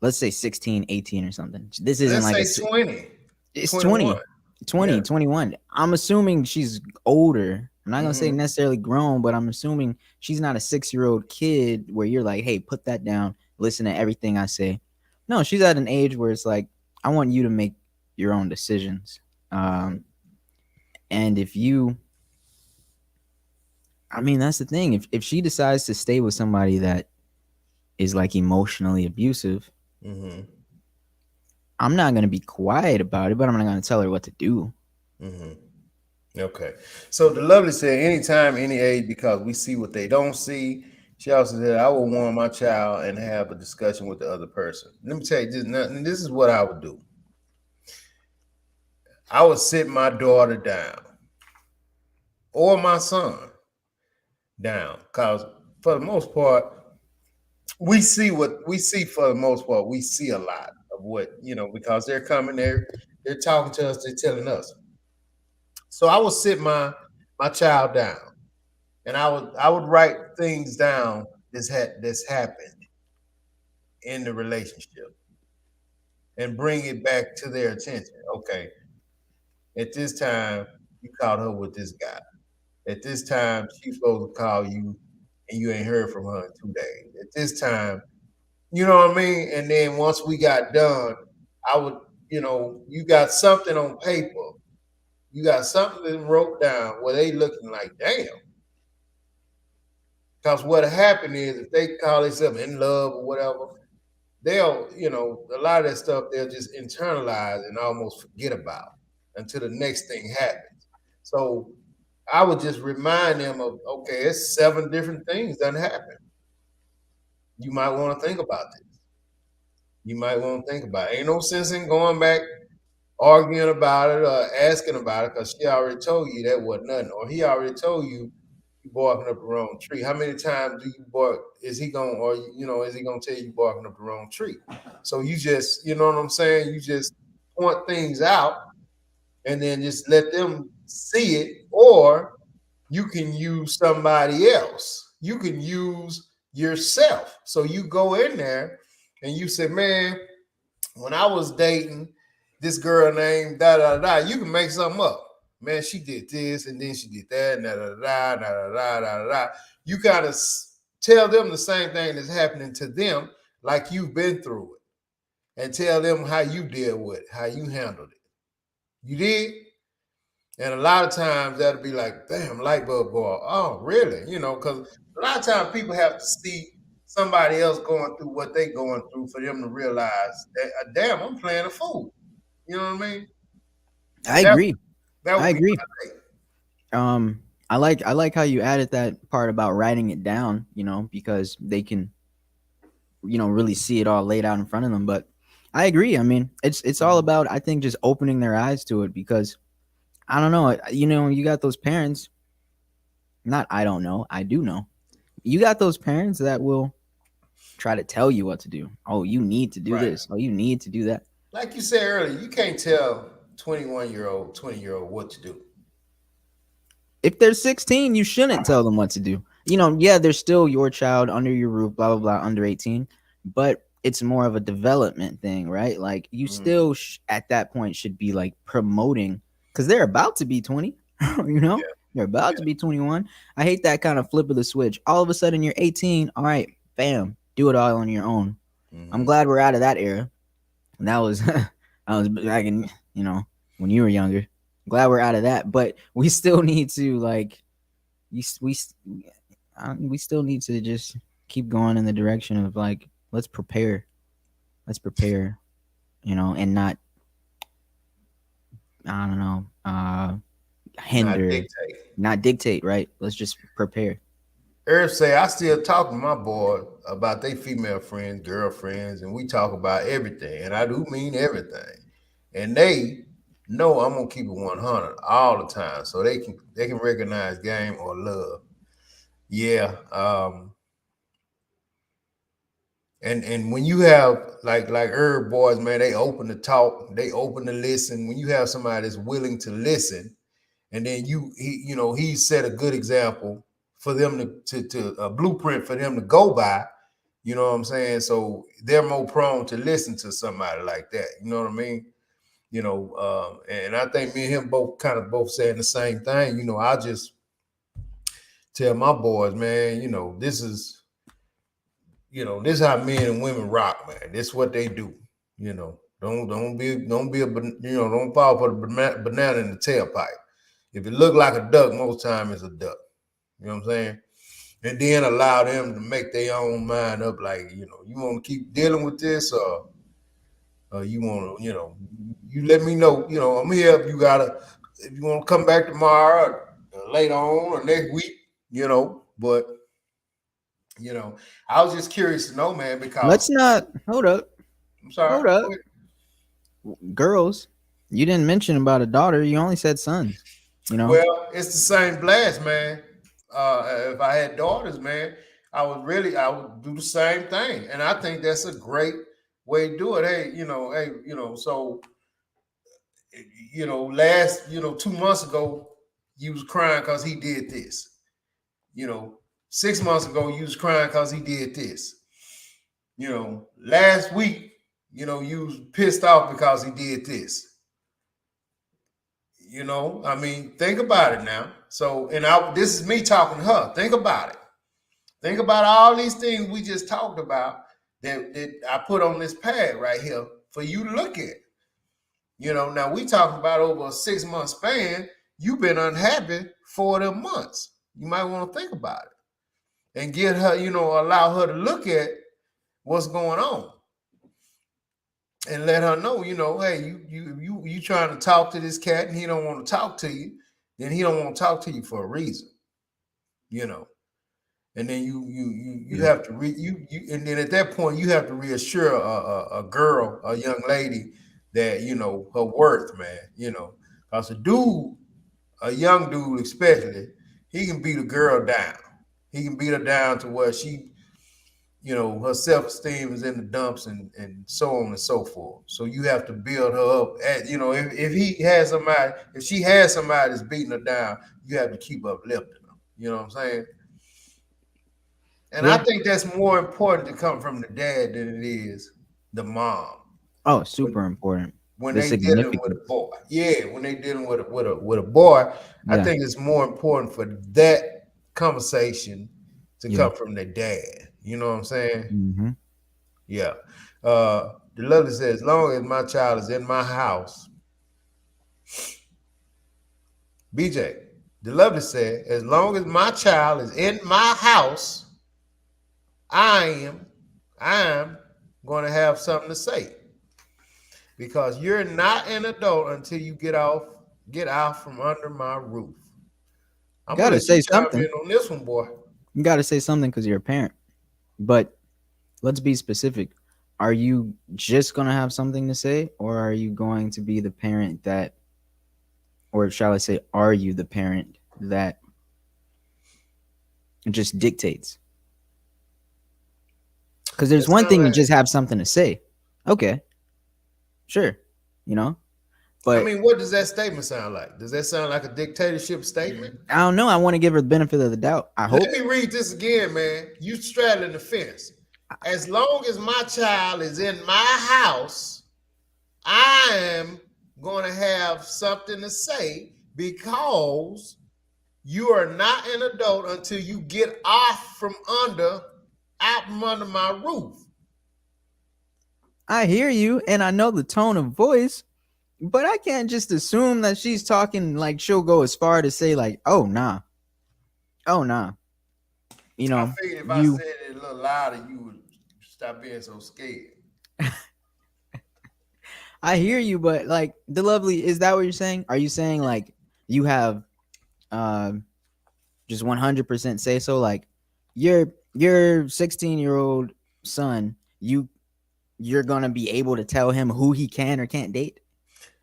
[SPEAKER 2] let's say 16, 18 or something. This isn't
[SPEAKER 1] Let's
[SPEAKER 2] like
[SPEAKER 1] say 20,
[SPEAKER 2] it's
[SPEAKER 1] 21.
[SPEAKER 2] 20, 20,
[SPEAKER 1] Yeah.
[SPEAKER 2] 21. I'm assuming she's older. I'm not going to say
[SPEAKER 1] Mm-hmm.
[SPEAKER 2] necessarily grown, but I'm assuming she's not a 6-year-old kid where you're like, hey, put that down, listen to everything I say. No, she's at an age where it's like, I want you to make your own decisions. Um, and if you, I mean, that's the thing. If she decides to stay with somebody that is like emotionally abusive,
[SPEAKER 1] Mm-hmm.
[SPEAKER 2] I'm not gonna be quiet about it, but I'm not gonna tell her what to do.
[SPEAKER 1] Mm-hmm. Okay. So the lovely said, anytime, any age, because we see what they don't see. She also said, I will warn my child and have a discussion with the other person. Let me tell you this. This is what I would do. I would sit my daughter down or my son down, because for the most part, we see what we see. For the most part, we see a lot of what because they're coming there, they're talking to us, they're telling us. So I would sit my child down, and I would write things down that's happened in the relationship and bring it back to their attention. Okay, at this time you caught her with this guy. At this time she's supposed to call you, and you ain't heard from her in 2 days. At this time, you know what I mean. And then once we got done, I would, you got something on paper. You got something wrote down where they looking like, damn. Because what happened is if they call themselves in love or whatever, they'll, a lot of that stuff they'll just internalize and almost forget about until the next thing happens. So I would just remind them of, okay, it's 7 different things that happen. You might want to think about this. You might want to think about it. Ain't no sense in going back arguing about it or asking about it because she already told you that wasn't nothing, or he already told you you barking up the wrong tree. How many times do you bark? Is he going, or is he going to tell you barking up the wrong tree? So you just, you know what I'm saying? You just point things out and then just let them see it, or you can use somebody else. You can use yourself. So you go in there and you say, man, when I was dating this girl named da da da, you can make something up. Man, she did this and then she did that, and da da da da da da da. You gotta tell them the same thing that's happening to them, like you've been through it, and tell them how you deal with it, how you handled it. You did, and a lot of times that'll be like, damn, light bulb go off. Oh, really? Because a lot of times people have to see somebody else going through what they going through for them to realize that, damn, I'm playing a fool. You know what I mean?
[SPEAKER 2] I
[SPEAKER 1] That
[SPEAKER 2] agree.
[SPEAKER 1] that
[SPEAKER 2] I
[SPEAKER 1] would be
[SPEAKER 2] agree.
[SPEAKER 1] my take.
[SPEAKER 2] I like how you added that part about writing it down, because they can, really see it all laid out in front of them. But I agree. I mean, it's all
[SPEAKER 1] Mhm.
[SPEAKER 2] about, I think, just opening their eyes to it, because I don't know, you got those parents, not I don't know, I do know. You got those parents that will try to tell you what to do. Oh, you need to do
[SPEAKER 1] Right.
[SPEAKER 2] this. Oh, you need to do that.
[SPEAKER 1] Like you said earlier, you can't tell 21-year-old, 20-year-old what to do.
[SPEAKER 2] If they're 16, you shouldn't tell them what to do. Yeah, they're still your child under your roof, blah, blah, blah, under 18, but it's more of a development thing, right? Like, you
[SPEAKER 1] Mm,
[SPEAKER 2] still, at that point, should be like promoting, because they're about to be 20, you know?
[SPEAKER 1] yeah,
[SPEAKER 2] They're about
[SPEAKER 1] yeah.
[SPEAKER 2] to be 21. I hate that kind of flip of the switch. All of a sudden, you're 18. All right, bam, do it all on your own. I'm
[SPEAKER 1] Hmm.
[SPEAKER 2] glad we're out of that era. And that was, I was back in, when you were younger. Glad we're out of that, but we still need to, like, you we still need to just keep going in the direction of, like, let's prepare, and not, I don't know,
[SPEAKER 1] Not
[SPEAKER 2] hinder,
[SPEAKER 1] dictate.
[SPEAKER 2] not dictate, right? Let's just prepare.
[SPEAKER 1] Earth say I still talk to my boy about they female friends, girlfriends, and we talk about everything, and I do mean everything. And they know I'm gonna keep it 100 all the time, so they can recognize game or love. Yeah. And when you have like herb boys, man, they open to talk, they open to listen. When you have somebody that's willing to listen, and then he set a good example for them to a blueprint for them to go by. You know what I'm saying? So they're more prone to listen to somebody like that. You know what I mean? And I think me and him both saying the same thing. I just tell my boys, man, this is how men and women rock, man. This is what they do. Don't fall for the banana in the tailpipe. If it look like a duck, most time it's a duck. You know what I'm saying? and then allow them to make their own mind up. Like, you want to keep dealing with this, or you want to, you let me know. I'm here. If you want to come back tomorrow, or later on, or next week. But I was just curious to know, man, because
[SPEAKER 2] Let's not hold up.
[SPEAKER 1] I'm sorry.
[SPEAKER 2] Hold up. Girls, you didn't mention about a daughter. You only said sons. You know.
[SPEAKER 1] Well, it's the same blast, man. If I had daughters, man, I would do the same thing, and I think that's a great way to do it. So last 2 months ago, you was crying because he did this. You know, 6 months ago, you was crying because he did this. Last week, you was pissed off because he did this. I mean, think about it now. So, this is me talking to her. Think about it. Think about all these things we just talked about that I put on this pad right here for you to look at. Now we talking about over a 6 month span. You've been unhappy for them months. You might want to think about it and get her, allow her to look at what's going on and let her know, hey, you trying to talk to this cat and he don't want to talk to you, then he don't want to talk to you for a reason, and then you have to and then at that point you have to reassure a girl, a young lady, that her worth, man. Because a young dude especially, he can beat a girl down. He can beat her down to where she, her self-esteem is in the dumps, and so on and so forth. So you have to build her up. If she has somebody that's beating her down, you have to keep uplifting her. You know what I'm saying? And I
[SPEAKER 2] Yeah.
[SPEAKER 1] think that's more important to come from the dad than it is the mom.
[SPEAKER 2] Oh,
[SPEAKER 1] When,
[SPEAKER 2] super important.
[SPEAKER 1] when
[SPEAKER 2] The
[SPEAKER 1] they dealing with a
[SPEAKER 2] significance.
[SPEAKER 1] boy, yeah, when they dealing with a boy, I
[SPEAKER 2] Yeah.
[SPEAKER 1] think it's more important for that conversation to
[SPEAKER 2] Yeah.
[SPEAKER 1] come from the dad. You know what I'm saying?
[SPEAKER 2] Mm-hmm.
[SPEAKER 1] Yeah. The lovely says, as long as my child is in my house, BJ. The lovely said, as long as my child is in my house, I am, I am going to have something to say, because you're not an adult until you get out from under my roof. I'm gonna
[SPEAKER 2] Gotta
[SPEAKER 1] let you
[SPEAKER 2] say
[SPEAKER 1] chime
[SPEAKER 2] something.
[SPEAKER 1] in on this one, boy.
[SPEAKER 2] You gotta say something because you're a parent. But let's be specific. Are you just gonna have something to say, or are you going to be the parent that, or shall I say, are you the parent that just dictates? Because there's
[SPEAKER 1] It
[SPEAKER 2] one
[SPEAKER 1] sounds
[SPEAKER 2] thing to
[SPEAKER 1] like,
[SPEAKER 2] just have something to say. Okay, sure, you know,
[SPEAKER 1] I
[SPEAKER 2] but
[SPEAKER 1] mean, what does that statement sound like? Does that sound like a dictatorship statement?
[SPEAKER 2] I don't know. I want to give her the benefit of the doubt. I
[SPEAKER 1] Let
[SPEAKER 2] hope.
[SPEAKER 1] me read this again, man. You straddling the fence. As long as my child is in my house, I am going to have something to say, because you are not an adult until you get out from under my roof.
[SPEAKER 2] I hear you, and I know the tone of voice, but I can't just assume that she's talking like she'll go as far to say like, "Oh nah, oh nah." You
[SPEAKER 1] I
[SPEAKER 2] know,
[SPEAKER 1] figured if I
[SPEAKER 2] you.
[SPEAKER 1] said it a little louder, you would stop being so scared.
[SPEAKER 2] I hear you, but like the lovely, is that what you're saying? Are you saying like you have um just 100% say so? Like your 16-year-old son, you're gonna be able to tell him who he can or can't date?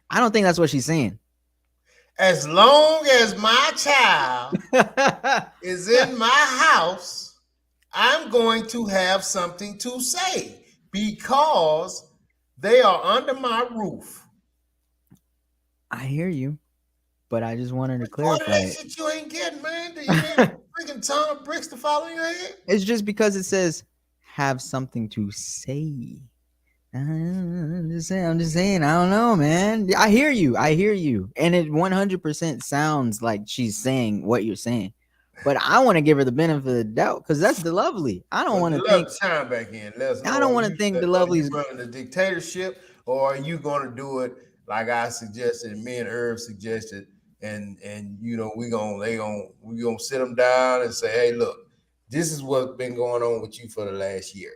[SPEAKER 2] I don't think that's what she's saying.
[SPEAKER 1] As long as my child is in my house, I'm going to have something to say, because they are under my roof.
[SPEAKER 2] I hear you, but I just wanted to
[SPEAKER 1] What part of that
[SPEAKER 2] clarify it.
[SPEAKER 1] shit you ain't getting, man? Do you need a freaking ton of bricks to fall in your head?
[SPEAKER 2] It's just because it says have something to say. I'm just saying. I'm just saying. I don't know, man. I hear you. I hear you, and it 100% sounds like she's saying what you're saying. But I want to give her the benefit of the doubt because that's the lovely. I don't
[SPEAKER 1] Well,
[SPEAKER 2] want
[SPEAKER 1] the
[SPEAKER 2] to think.
[SPEAKER 1] love chime back in. Let us
[SPEAKER 2] I
[SPEAKER 1] know:
[SPEAKER 2] don't want to think the
[SPEAKER 1] are you
[SPEAKER 2] lovely's.
[SPEAKER 1] running a dictatorship, or are you going to do it like I suggested, and me and Irv suggested, and we gonna sit them down and say, hey, look, This is what's been going on with you for the last year.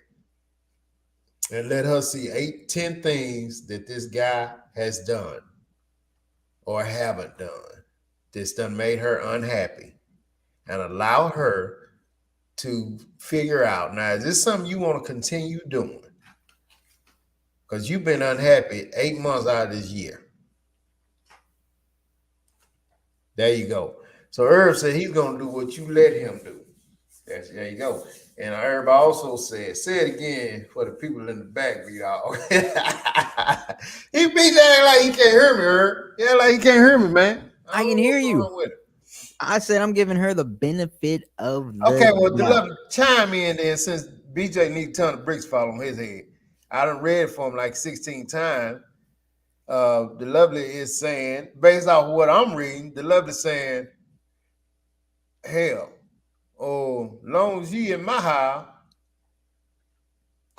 [SPEAKER 1] And let her see 8, 10 things that this guy has done or haven't done that's done made her unhappy, and allow her to figure out, now, is this something you want to continue doing? Because you've been unhappy 8 months out of this year. There you go. So Herb said he's going to do what you let him do. There you go. And Herb also said, say it again for the people in the back, y'all. He be acting like he can't hear me, Herb. Yeah, like he can't hear me, man.
[SPEAKER 2] I
[SPEAKER 1] don't
[SPEAKER 2] can
[SPEAKER 1] know
[SPEAKER 2] hear
[SPEAKER 1] what's going
[SPEAKER 2] you.
[SPEAKER 1] on with it.
[SPEAKER 2] I said I'm giving her the benefit of the
[SPEAKER 1] Okay, well,
[SPEAKER 2] doubt.
[SPEAKER 1] Deluxe, chime in then, since BJ need a ton of bricks fall on his head. I done read for him like 16 times. The lovely is saying, based off of what I'm reading, the lovely saying, hell, oh, long as you in my house,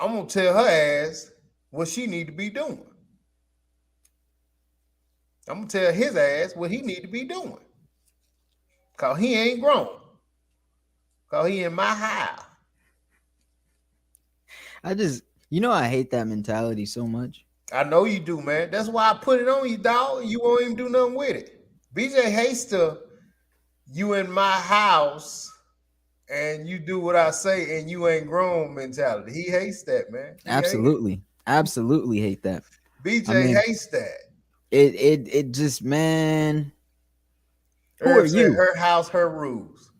[SPEAKER 1] I'm gonna tell her ass what she need to be doing. I'm gonna tell his ass what he need to be doing. Cause he ain't grown. Cause he in my house.
[SPEAKER 2] I just, I hate that mentality so much.
[SPEAKER 1] I know you do, man. That's why I put it on you, dog. You won't even do nothing with it. BJ hates the you in my house and you do what I say and you ain't grown mentality. He hates that, man. He hates it.
[SPEAKER 2] Absolutely, absolutely hate that. I
[SPEAKER 1] BJ
[SPEAKER 2] mean,
[SPEAKER 1] hates that.
[SPEAKER 2] it just, man. Who are
[SPEAKER 1] Herb said
[SPEAKER 2] you?
[SPEAKER 1] her house, her rules.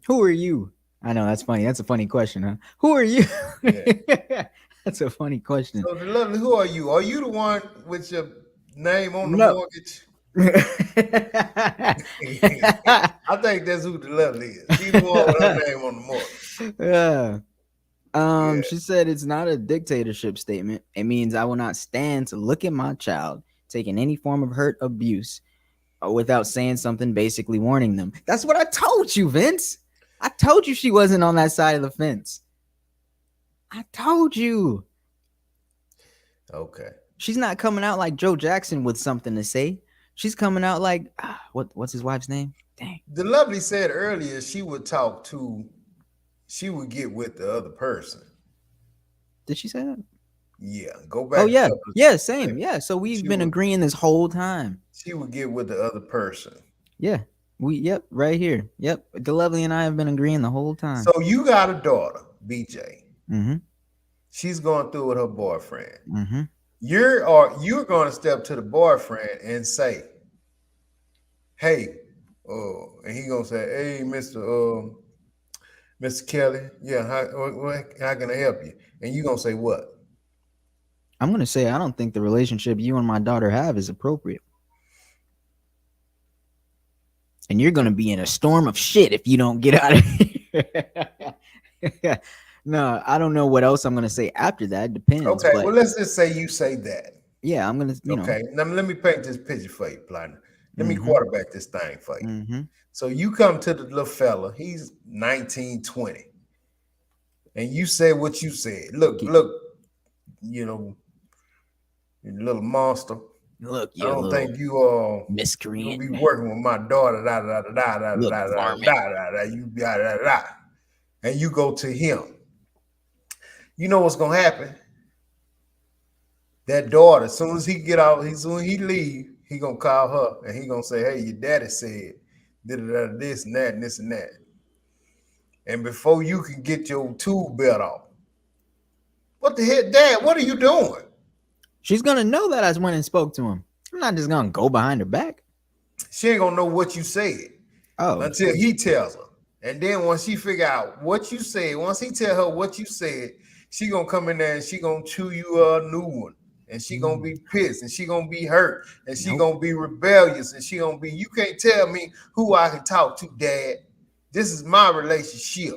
[SPEAKER 2] Who are you? I know that's funny. That's a funny question, huh? Who are you?
[SPEAKER 1] Yeah.
[SPEAKER 2] That's a funny question.
[SPEAKER 1] So the lovely, who are you? Are you the one with your name on the
[SPEAKER 2] No.
[SPEAKER 1] mortgage? I think that's who the lovely is. She's the one with her name on the mortgage.
[SPEAKER 2] Yeah.
[SPEAKER 1] Yeah.
[SPEAKER 2] She said it's not a dictatorship statement. It means I will not stand to look at my child taking any form of hurt, abuse, without saying something, basically warning them. That's what I told you, Vince. I told you she wasn't on that side of the fence. I told you.
[SPEAKER 1] Okay.
[SPEAKER 2] She's not coming out like Joe Jackson with something to say. She's coming out like what's his wife's name? Dang.
[SPEAKER 1] The lovely said earlier she would get with the other person.
[SPEAKER 2] Did she say that?
[SPEAKER 1] Yeah. Go
[SPEAKER 2] Oh
[SPEAKER 1] back a
[SPEAKER 2] yeah.
[SPEAKER 1] couple of
[SPEAKER 2] Yeah, same.
[SPEAKER 1] seconds.
[SPEAKER 2] Yeah. So we've
[SPEAKER 1] She
[SPEAKER 2] been
[SPEAKER 1] would
[SPEAKER 2] agreeing this whole time.
[SPEAKER 1] she would get with the other person.
[SPEAKER 2] Yeah. Yep, right here. Yep. The Lovely and I have been agreeing the whole time.
[SPEAKER 1] So you got a daughter, BJ.
[SPEAKER 2] Mm-hmm.
[SPEAKER 1] She's going through with her boyfriend.
[SPEAKER 2] Mm-hmm.
[SPEAKER 1] You're going to step to the boyfriend and say, "Hey," and he gonna say, "Hey, Mr. Kelly, yeah, how can I help you?" And you gonna say what?
[SPEAKER 2] I'm gonna say I don't think the relationship you and my daughter have is appropriate. And you're gonna be in a storm of shit if you don't get out of here. No, I don't know what else I'm gonna say after that. It depends,
[SPEAKER 1] Okay,
[SPEAKER 2] but
[SPEAKER 1] well, let's just say you say that.
[SPEAKER 2] yeah, I'm gonna,
[SPEAKER 1] Okay, now let me paint this picture for you, Plotner. Let me
[SPEAKER 2] Mm-hmm.
[SPEAKER 1] quarterback this thing for you.
[SPEAKER 2] Mm-hmm.
[SPEAKER 1] So you come to the little fella, he's 19, 20, and you say what you said. Look, you little monster.
[SPEAKER 2] Look,
[SPEAKER 1] I
[SPEAKER 2] you
[SPEAKER 1] don't
[SPEAKER 2] little
[SPEAKER 1] think you
[SPEAKER 2] miscreant.
[SPEAKER 1] gonna be working with my daughter. Da da da da da
[SPEAKER 2] Look,
[SPEAKER 1] da da
[SPEAKER 2] varmint.
[SPEAKER 1] da da da. You da da da. And you go to him. You know what's gonna happen? That daughter, as soon as he get out, soon he leave, he gonna call her and he gonna say, "Hey, your daddy said this and that and this and that." And before you can get your tool belt off, what the heck, Dad? What are you doing?
[SPEAKER 2] She's gonna know that I went and spoke to him. I'm not just gonna go behind her back.
[SPEAKER 1] She ain't gonna know what you said until he tells her. And then once she figure out what you said, once he tell her what you said, she gonna come in there and she gonna chew you a new one. And she gonna be pissed and she gonna be hurt and she gonna be rebellious and she gonna be, you can't tell me who I can talk to, Dad. This is my relationship.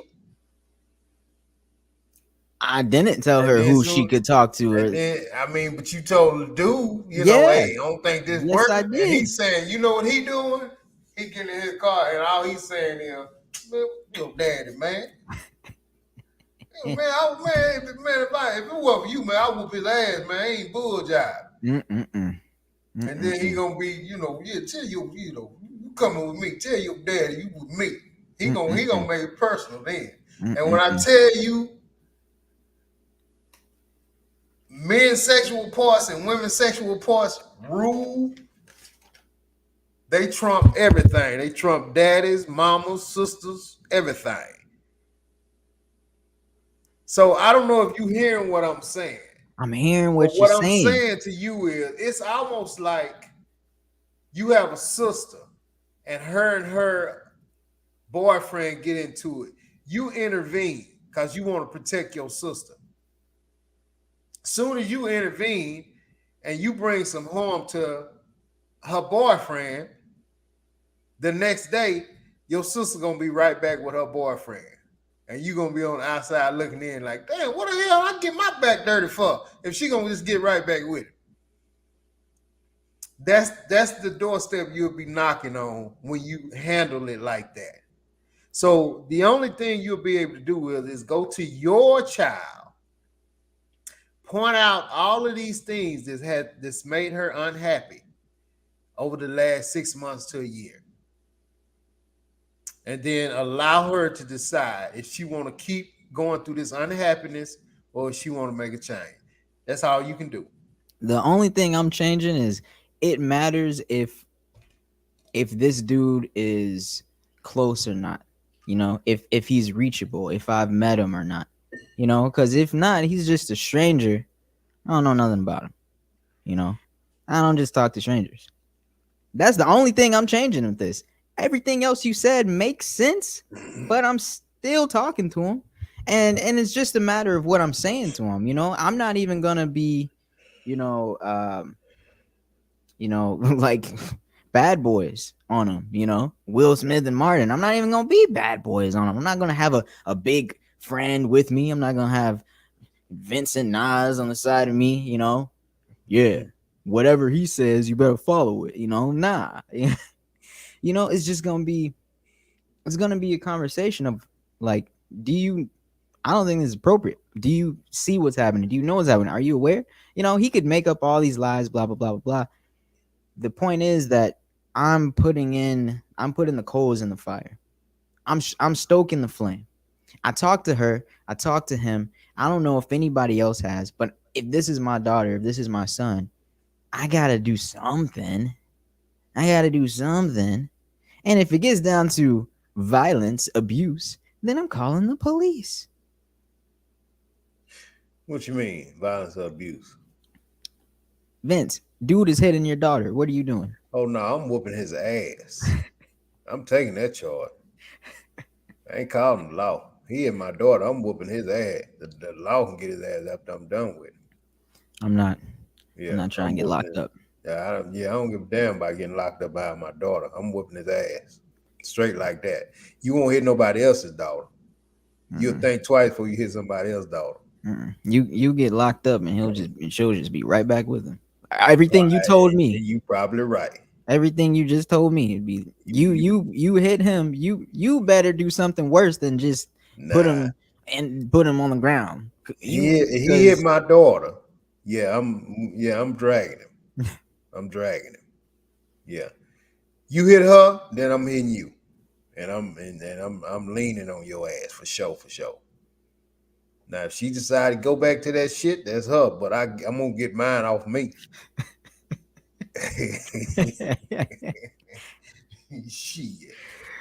[SPEAKER 2] I didn't tell her who she could talk to.
[SPEAKER 1] And then, but you told the dude,
[SPEAKER 2] Yeah.
[SPEAKER 1] hey, I don't think this
[SPEAKER 2] Yes, I
[SPEAKER 1] working.
[SPEAKER 2] did.
[SPEAKER 1] And he's saying, you know what he doing? He getting in his car and all he's saying is, "Man, your daddy, man. Man, if it wasn't for you, man, I whoop his ass, man. I ain't bull jive." And then he gonna be, tell you coming with me, tell your daddy you with me. He gonna make it personal then. And when I
[SPEAKER 2] Mm-mm-mm.
[SPEAKER 1] tell you men's sexual parts and women's sexual parts rule, they trump everything. They trump daddies, mamas, sisters, everything. So I don't know if you hearing what I'm saying.
[SPEAKER 2] I'm hearing
[SPEAKER 1] But
[SPEAKER 2] what you're
[SPEAKER 1] what I'm
[SPEAKER 2] saying.
[SPEAKER 1] saying to you is it's almost like you have a sister and her boyfriend get into it. You intervene because you want to protect your sister. Soon as you intervene and you bring some harm to her boyfriend, the next day your sister gonna be right back with her boyfriend. And you gonna be on the outside looking in like, damn, what the hell I get my back dirty for? If she gonna just get right back with it. That's the doorstep you'll be knocking on when you handle it like that. So the only thing you'll be able to do is go to your child, point out all of these things that's made her unhappy over the last 6 months to a year, and then allow her to decide if she want to keep going through this unhappiness or if she want to make a change. That's all you can do.
[SPEAKER 2] The only thing I'm changing is it matters if this dude is close or not. You know, if he's reachable, if I've met him or not. You know, because if not, he's just a stranger. I don't know nothing about him. You know, I don't just talk to strangers. That's the only thing I'm changing with this. Everything else you said makes sense, but I'm still talking to him, and it's just a matter of what I'm saying to him. You know, I'm not even gonna be, you know, like bad boys on him. You know, Will Smith and Martin. I'm not even gonna be bad boys on him. I'm not gonna have a big friend with me. I'm not gonna have Vincent Nas on the side of me. You know, yeah, whatever he says, you better follow it. You know, nah. You know, it's gonna be a conversation of like, do you? I don't think this is appropriate. Do you see what's happening? Do you know what's happening? Are you aware? You know, he could make up all these lies, blah blah blah blah blah. The point is that I'm putting the coals in the fire. I'm stoking the flame. I talked to her, I talked to him. I don't know if anybody else has, but if this is my daughter, if this is my son, I gotta do something. I gotta do something. And if it gets down to violence, abuse, then I'm calling the police.
[SPEAKER 1] What you mean, violence or abuse?
[SPEAKER 2] Vince, dude is hitting your daughter. What are you doing?
[SPEAKER 1] Oh no, I'm whooping his ass. I'm taking that charge. I ain't calling the law. He and my daughter, I'm whooping his ass. The law can get his ass after I'm done with him.
[SPEAKER 2] I'm not. I'm
[SPEAKER 1] Yeah,
[SPEAKER 2] not trying
[SPEAKER 1] I'm
[SPEAKER 2] to get
[SPEAKER 1] whooping
[SPEAKER 2] locked
[SPEAKER 1] his.
[SPEAKER 2] up.
[SPEAKER 1] Yeah, I don't give a damn about getting locked up by my daughter. I'm whooping his ass. Straight like that. You won't hit nobody else's daughter. You'll
[SPEAKER 2] Mm-mm.
[SPEAKER 1] think twice before you hit somebody else's daughter.
[SPEAKER 2] Mm-mm. You get locked up and she'll just be right back with him.
[SPEAKER 1] Well,
[SPEAKER 2] Everything you told me,
[SPEAKER 1] you probably right.
[SPEAKER 2] everything you just told me, it'd be you hit him. You better do something worse than just put
[SPEAKER 1] Nah.
[SPEAKER 2] him put him on the ground. You
[SPEAKER 1] He hit
[SPEAKER 2] because
[SPEAKER 1] my daughter. I'm dragging him. I'm dragging him. Yeah. You hit her, then I'm hitting you. And I'm leaning on your ass for sure, for sure. Now if she decided to go back to that shit, that's her. But I'm gonna get mine off me. Shit.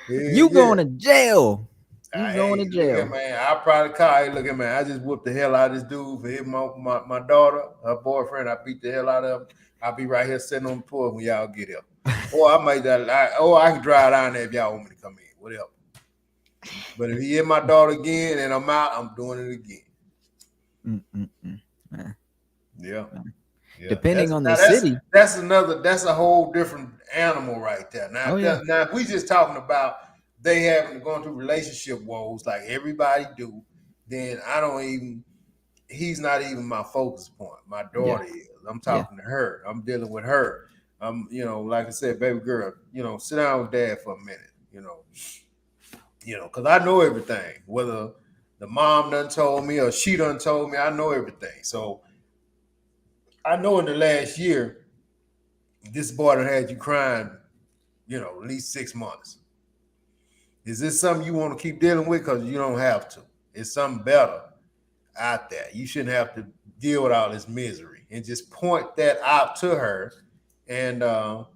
[SPEAKER 1] Yeah,
[SPEAKER 2] you
[SPEAKER 1] yeah.
[SPEAKER 2] going to jail. You going to
[SPEAKER 1] Hey, look at
[SPEAKER 2] jail.
[SPEAKER 1] man. I probably call. Hey, look at man. I just whooped the hell out of this dude for hitting my daughter, her boyfriend. I beat the hell out of him. I'll be right here sitting on the porch when y'all get here. Or I might that. I can drive down there if y'all want me to come in. Whatever. But if he hit my daughter again and I'm out, I'm doing it again.
[SPEAKER 2] Mm-mm-mm.
[SPEAKER 1] Yeah. Yeah,
[SPEAKER 2] Depending
[SPEAKER 1] that's
[SPEAKER 2] on the
[SPEAKER 1] now that's
[SPEAKER 2] city.
[SPEAKER 1] that's another that's a whole different animal right there. Now,
[SPEAKER 2] Oh yeah.
[SPEAKER 1] now if we just talking about they having to go through relationship woes like everybody do, then I don't even. He's not even my focus point. My
[SPEAKER 2] Yeah.
[SPEAKER 1] daughter is. I'm
[SPEAKER 2] Yeah.
[SPEAKER 1] talking to her. I'm dealing with her. Like I said, baby girl, sit down with dad for a minute. Because I know everything. Whether the mom done told me or she done told me, I know everything. So I know in the last year, this boy done had you crying, at least 6 months. Is this something you want to keep dealing with? Because you don't have to. It's something better out there. You shouldn't have to deal with all this misery, and just point that out to her, and let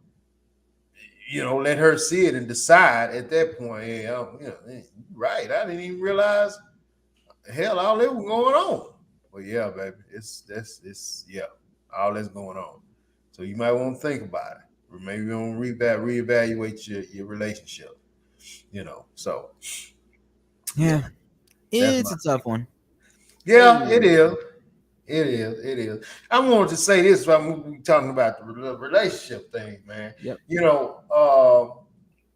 [SPEAKER 1] her see it and decide at that point. Yeah, right. I didn't even realize hell all that was going on. Well, yeah, baby, it's yeah, all that's going on. So you might want to think about it, or maybe you want to reevaluate your relationship. So yeah,
[SPEAKER 2] Yeah,
[SPEAKER 1] that's my
[SPEAKER 2] it's a tough one. It
[SPEAKER 1] yeah. It
[SPEAKER 2] is.
[SPEAKER 1] is. It is. It is. I wanted to say this while we talking about the relationship thing, man.
[SPEAKER 2] Yep.
[SPEAKER 1] You know,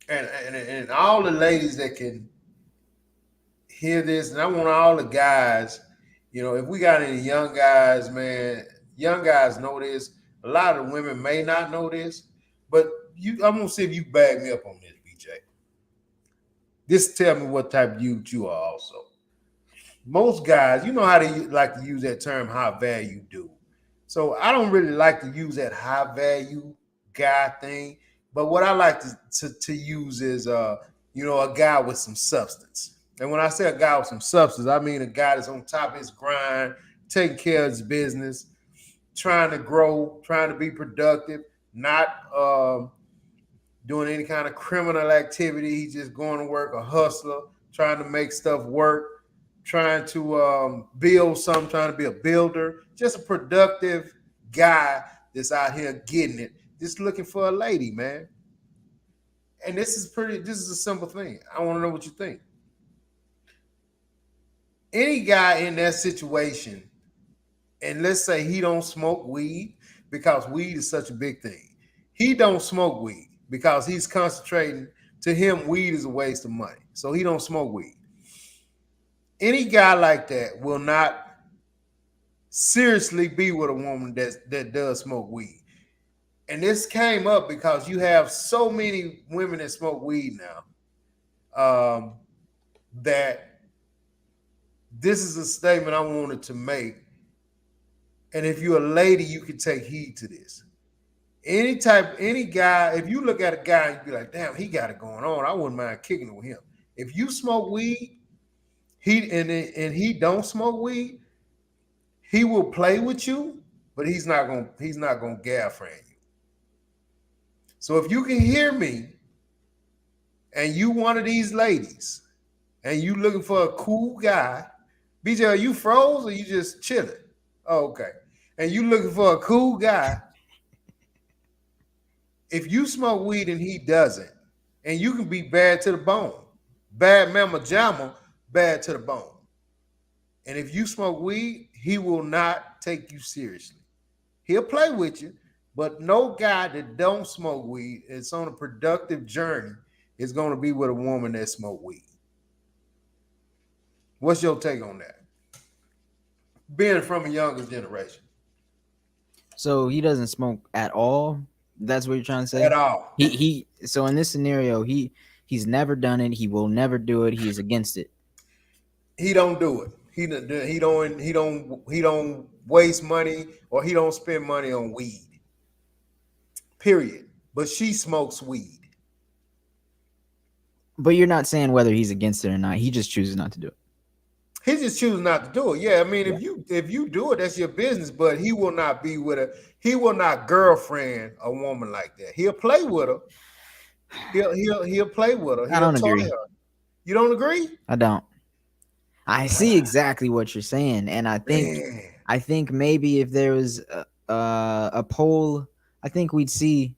[SPEAKER 1] and all the ladies that can hear this, and I want all the guys. If we got any young guys, man, young guys know this. A lot of women may not know this, but I'm gonna see if you back me up on this, BJ. Just tell me what type of you are. Also, most guys, you know how they like to use that term high value dude. So I don't really like to use that high value guy thing. But what I like to use is a guy with some substance. And when I say a guy with some substance, I mean a guy that's on top of his grind, taking care of his business, trying to grow, trying to be productive, not doing any kind of criminal activity. He's just going to work, a hustler, trying to make stuff work, trying to build something, trying to be a builder, just a productive guy that's out here getting it, just looking for a lady, man. And this is a simple thing. I want to know what you think. Any guy in that situation, and let's say he don't smoke weed because weed is such a big thing. He don't smoke weed because he's concentrating. To him, weed is a waste of money, so he don't smoke weed. Any guy like that will not seriously be with a woman that does smoke weed. And this came up because you have so many women that smoke weed now, that this is a statement I wanted to make. And if you're a lady, you can take heed to this. Any guy, if you look at a guy, you'd be like, damn, he got it going on. I wouldn't mind kicking it with him. If you smoke weed, he don't smoke weed, he will play with you, but he's not gonna girlfriend you. So if you can hear me and you one of these ladies and you looking for a cool guy, BJ, are you froze or you just chilling? Oh, okay. And you looking for a cool guy, if you smoke weed and he doesn't, and you can be bad to the bone, bad mama jamma, bad to the bone. And if you smoke weed, he will not take you seriously. He'll play with you, but no guy that don't smoke weed is on a productive journey is going to be with a woman that smoke weed. What's your take on that? Being from a younger generation.
[SPEAKER 2] So he doesn't smoke at all. That's what you're trying to
[SPEAKER 1] At
[SPEAKER 2] say.
[SPEAKER 1] all.
[SPEAKER 2] He. So in this scenario, he's never done it. He will never do it. He is against it.
[SPEAKER 1] He don't do it. He don't waste money, or he don't spend money on weed. Period. But she smokes weed.
[SPEAKER 2] But you're not saying whether he's against it or not. He just chooses not to do it.
[SPEAKER 1] He just chooses not to do it. Yeah, I mean,
[SPEAKER 2] Yeah.
[SPEAKER 1] if you do it, that's your business. But he will not be with her. He will not girlfriend a woman like that. He'll play with her. He'll play with her.
[SPEAKER 2] I
[SPEAKER 1] He'll
[SPEAKER 2] don't
[SPEAKER 1] toy
[SPEAKER 2] agree.
[SPEAKER 1] her. You don't agree?
[SPEAKER 2] I don't. I see exactly what you're saying, and
[SPEAKER 1] Man,
[SPEAKER 2] I think maybe if there was a poll, I think we'd see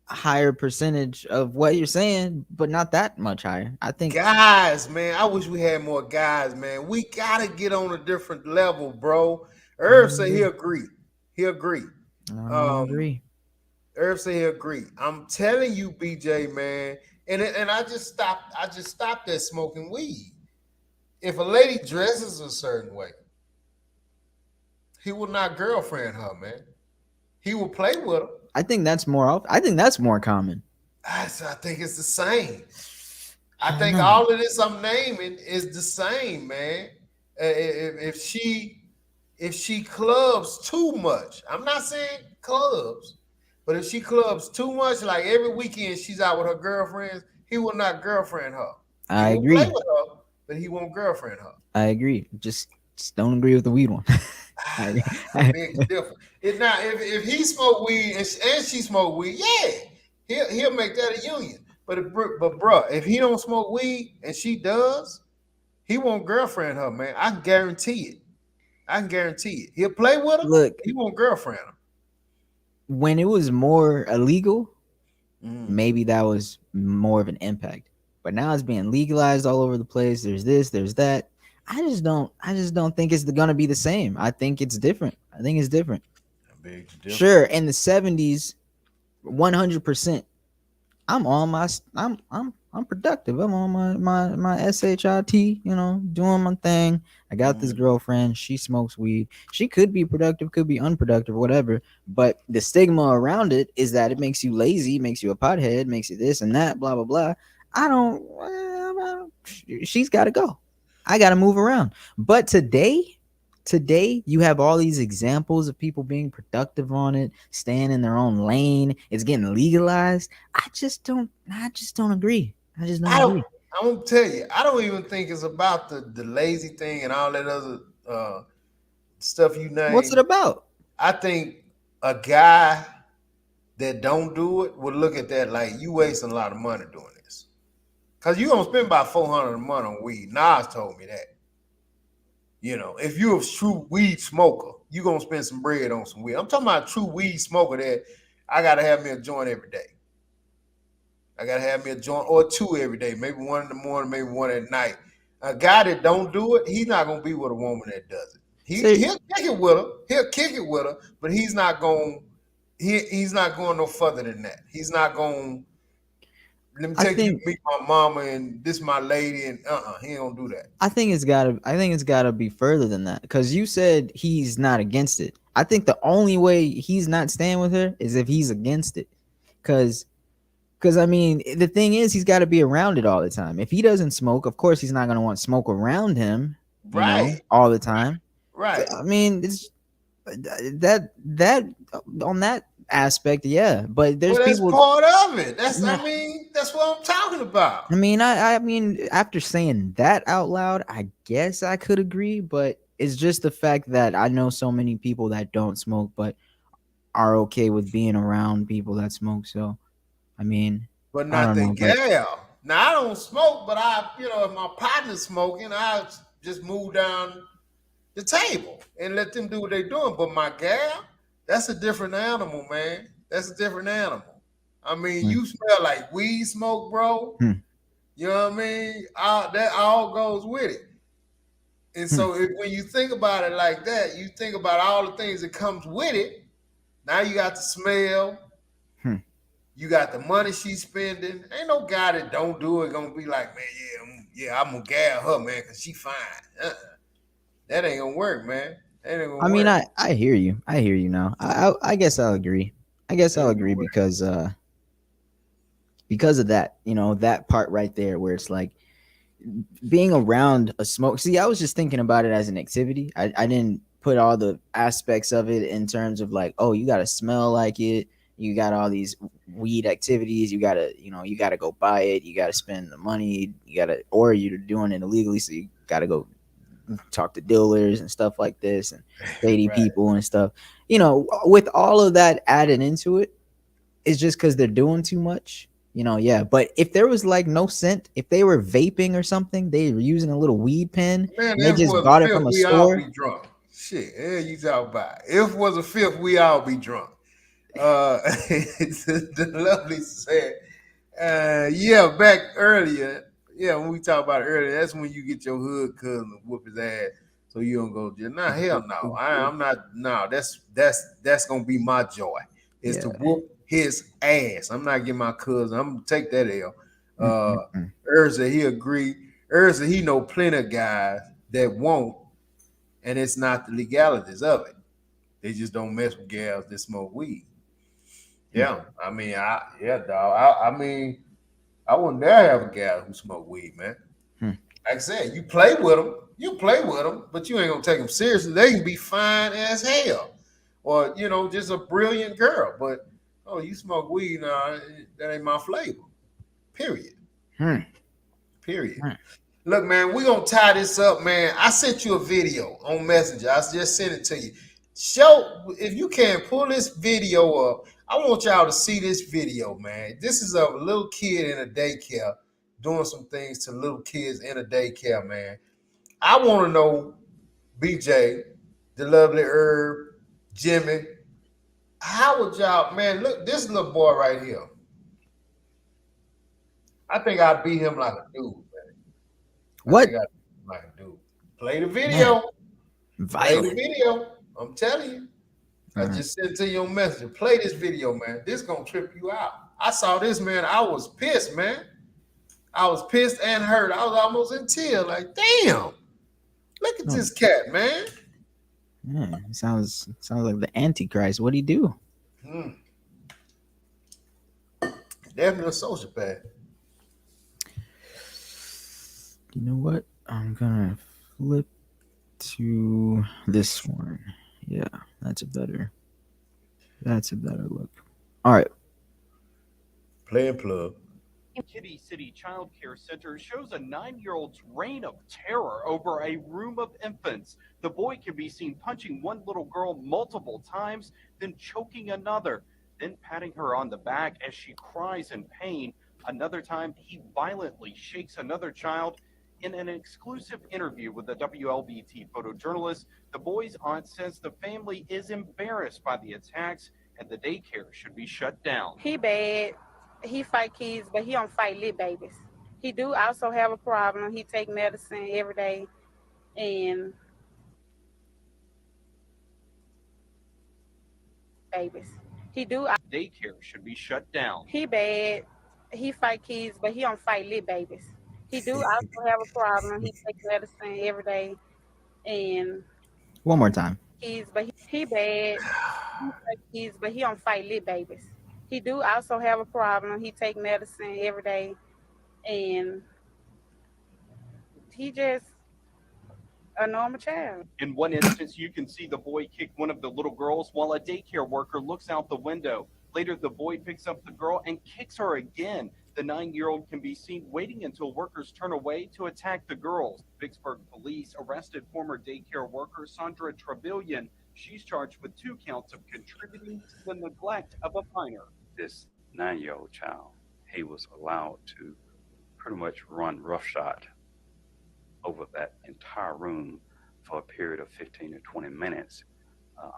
[SPEAKER 2] a higher percentage of what you're saying, but not that much higher. I think.
[SPEAKER 1] guys, man, I wish we had more guys, man. We gotta get on a different level, bro.
[SPEAKER 2] I
[SPEAKER 1] Irv
[SPEAKER 2] don't
[SPEAKER 1] say he
[SPEAKER 2] agree.
[SPEAKER 1] agree. He agree.
[SPEAKER 2] I don't
[SPEAKER 1] Um,
[SPEAKER 2] agree.
[SPEAKER 1] Irv say he agree. I'm telling you, BJ, man, and I just stopped. I just stopped at smoking weed. If a lady dresses a certain way, he will not girlfriend her, man. He will play with her.
[SPEAKER 2] I think that's more. I think that's more common.
[SPEAKER 1] I think it's the same. I
[SPEAKER 2] I don't
[SPEAKER 1] think
[SPEAKER 2] know.
[SPEAKER 1] all of this I'm naming is the same, man. If she clubs too much, I'm not saying clubs, but if she clubs too much, like every weekend she's out with her girlfriends, he will not girlfriend her. He
[SPEAKER 2] I
[SPEAKER 1] will play
[SPEAKER 2] agree.
[SPEAKER 1] with her, but he won't girlfriend her.
[SPEAKER 2] I agree. Just don't agree with the weed one. I,
[SPEAKER 1] I beg to differ. It now if he smoke weed and she smoke weed, yeah, he'll make that a union. But bruh, if he don't smoke weed and she does, he won't girlfriend her, man. I can guarantee it. I can guarantee it. He'll play with her.
[SPEAKER 2] look,
[SPEAKER 1] He won't girlfriend her.
[SPEAKER 2] when it was more illegal,
[SPEAKER 1] Mm.
[SPEAKER 2] maybe that was more of an impact. But now it's being legalized all over the place. There's this, there's that. I just don't think it's gonna be the same. I think it's different. I think it's different.
[SPEAKER 1] I beg to differ.
[SPEAKER 2] Sure, in the 70s, 100%. I'm on my I'm productive. I'm on my shit, doing my thing. I got this
[SPEAKER 1] Mm.
[SPEAKER 2] girlfriend. She smokes weed. She could be productive, could be unproductive, whatever. But the stigma around it is that it makes you lazy, makes you a pothead, makes you this and that, blah blah blah. I don't. She's got to go. I got to move around. But today you have all these examples of people being productive on it, staying in their own lane. It's getting legalized. I just don't agree. I just don't
[SPEAKER 1] I don't.
[SPEAKER 2] agree.
[SPEAKER 1] I'm gonna tell you. I don't even think it's about the lazy thing and all that other stuff you
[SPEAKER 2] What's it
[SPEAKER 1] name.
[SPEAKER 2] about?
[SPEAKER 1] I think a guy that don't do it would look at that like you wasting a lot of money doing this. Cause you gonna spend about 400 a month on weed. Nas told me that. If you're a true weed smoker, you gonna spend some bread on some weed. I'm talking about a true weed smoker that I gotta have me a joint every day. I gotta have me a joint or two every day, maybe one in the morning, maybe one at night. A guy that don't do it, he's not gonna be with a woman that does it.
[SPEAKER 2] So
[SPEAKER 1] He'll kick it with her. He'll kick it with her, but he's not going no further than that. He's not going. Let me
[SPEAKER 2] I
[SPEAKER 1] take you to
[SPEAKER 2] think
[SPEAKER 1] meet my mama and this my lady and he ain't gonna do that.
[SPEAKER 2] I think it's gotta be further than that. Because you said he's not against it. I think the only way he's not staying with her is if he's against it. Cause Because I mean, the thing is, he's got to be around it all the time. If he doesn't smoke, of course, he's not going to want smoke around him,
[SPEAKER 1] Right,
[SPEAKER 2] all the time. So,
[SPEAKER 1] right.
[SPEAKER 2] I mean, it's that on that aspect, yeah. But there's
[SPEAKER 1] Well, that's
[SPEAKER 2] people.
[SPEAKER 1] part of it. That's
[SPEAKER 2] Nah,
[SPEAKER 1] I mean, that's what I'm talking about.
[SPEAKER 2] I mean, after saying that out loud, I guess I could agree. But it's just the fact that I know so many people that don't smoke, but are okay with being around people that smoke. So, I mean,
[SPEAKER 1] But
[SPEAKER 2] I
[SPEAKER 1] not
[SPEAKER 2] don't
[SPEAKER 1] the
[SPEAKER 2] know, but
[SPEAKER 1] gal. Now I don't smoke, but if my partner's smoking, I just move down the table and let them do what they're doing. But my gal, that's a different animal, man. That's a different animal. I mean,
[SPEAKER 2] hmm,
[SPEAKER 1] you smell like weed smoke, bro.
[SPEAKER 2] hmm,
[SPEAKER 1] You know what I mean? That all goes with it. And
[SPEAKER 2] hmm,
[SPEAKER 1] so when you think about it like that, you think about all the things that comes with it. Now you got the smell,
[SPEAKER 2] hmm.
[SPEAKER 1] you got the money she's spending. Ain't no guy that don't do it gonna be like, man, I'm gonna gal her, man, cause she fine. Uh-uh. That ain't gonna work, man. That ain't gonna
[SPEAKER 2] I mean,
[SPEAKER 1] work.
[SPEAKER 2] I hear you. I hear you now. I guess I'll agree. I guess
[SPEAKER 1] That
[SPEAKER 2] I'll
[SPEAKER 1] ain't gonna
[SPEAKER 2] agree
[SPEAKER 1] work.
[SPEAKER 2] because of that. That part right there where it's like being around a smoke. See, I was just thinking about it as an activity. I didn't put all the aspects of it in terms of like, oh, you gotta smell like it. You got all these weed activities. You gotta go buy it. You gotta spend the money. Or you're doing it illegally, so you gotta go talk to dealers and stuff like this and shady
[SPEAKER 1] Right.
[SPEAKER 2] people and stuff. With all of that added into it, it's just because they're doing too much. Yeah. But if there was like no scent, if they were vaping or something, they were using a little weed pen
[SPEAKER 1] Man,
[SPEAKER 2] and they
[SPEAKER 1] if it
[SPEAKER 2] just
[SPEAKER 1] was a
[SPEAKER 2] bought it
[SPEAKER 1] fifth,
[SPEAKER 2] from a
[SPEAKER 1] we all
[SPEAKER 2] store.
[SPEAKER 1] be drunk. Shit, yeah, you talk about. If it was a fifth, we all be drunk. The lovely said, yeah, back earlier, yeah, when we talked about it earlier, that's when you get your hood cousin to whoop his ass, so you don't go to jail. Nah, hell no, I'm not. No, that's gonna be my joy is to
[SPEAKER 2] Yeah.
[SPEAKER 1] whoop his ass. I'm not getting my cousin. I'm gonna take that L.
[SPEAKER 2] Mm,
[SPEAKER 1] Uh,
[SPEAKER 2] mm, mm,
[SPEAKER 1] Urza, he agree. Urza, he know plenty of guys that won't, and it's not the legalities of it. They just don't mess with gals that smoke weed.
[SPEAKER 2] mm.
[SPEAKER 1] Yeah, I mean, yeah, dog. I mean, I wouldn't dare have a gal who smoke weed, man.
[SPEAKER 2] Hmm.
[SPEAKER 1] Like I said, you play with them, but you ain't gonna take them seriously. They can be fine as hell, or just a brilliant girl. But oh, you smoke weed? Nah, that ain't my flavor. Period.
[SPEAKER 2] Hmm.
[SPEAKER 1] Period.
[SPEAKER 2] Hmm.
[SPEAKER 1] Look, man, we gonna tie this up, man. I sent you a video on Messenger. I just sent it to you. Show if you can pull this video up. I want y'all to see this video, man. This is of a little kid in a daycare doing some things to little kids in a daycare, man. I want to know, BJ, the lovely Herb, Jimmy, how would y'all, man? Look, this little boy right here. I think I'd beat him like a dude, man. I
[SPEAKER 2] What?
[SPEAKER 1] think I'd beat him like a dude. Play the
[SPEAKER 2] Man,
[SPEAKER 1] video. Play the
[SPEAKER 2] violent.
[SPEAKER 1] video. I'm telling you. I
[SPEAKER 2] All right.
[SPEAKER 1] just sent it to you on Messenger. Play this video, man. This gonna trip you out. I saw this, man. I was pissed, man. I was pissed and hurt. I was almost in tears. Like, damn. Look at
[SPEAKER 2] Oh,
[SPEAKER 1] this cat, man.
[SPEAKER 2] yeah, sounds like the Antichrist. What'd he do?
[SPEAKER 1] Hmm. Definitely a sociopath.
[SPEAKER 2] You know what? I'm gonna flip to this one. Yeah, that's a better look. All right.
[SPEAKER 1] Playing plug.
[SPEAKER 3] Kitty City Child Care Center shows a 9-year-old's reign of terror over a room of infants. The boy can be seen punching one little girl multiple times, then choking another, then patting her on the back as she cries in pain. Another time, he violently shakes another child. In an exclusive interview with the WLBT photojournalist, the boy's aunt says the family is embarrassed by the attacks and the daycare should be shut down.
[SPEAKER 4] He bad. He fight kids, but he don't fight little babies. He do also have a problem. He take medicine every day, and babies. He do.
[SPEAKER 3] Daycare should be shut down.
[SPEAKER 4] He bad. He fight kids, but he don't fight little babies. He do also have a problem. He take medicine every day, and
[SPEAKER 2] One more time.
[SPEAKER 4] kids, but he bad. He fight kids, but he don't fight little babies. He do also have a problem. He take medicine every day, and he just a normal child.
[SPEAKER 3] In one instance, you can see the boy kick one of the little girls while a daycare worker looks out the window. Later, the boy picks up the girl and kicks her again. The 9-year-old can be seen waiting until workers turn away to attack the girls. Vicksburg police arrested former daycare worker Sandra Trevelyan. She's charged with 2 counts of contributing to the neglect of a minor.
[SPEAKER 5] This 9-year-old child, he was allowed to pretty much run roughshod over that entire room for a period of 15 to 20 minutes.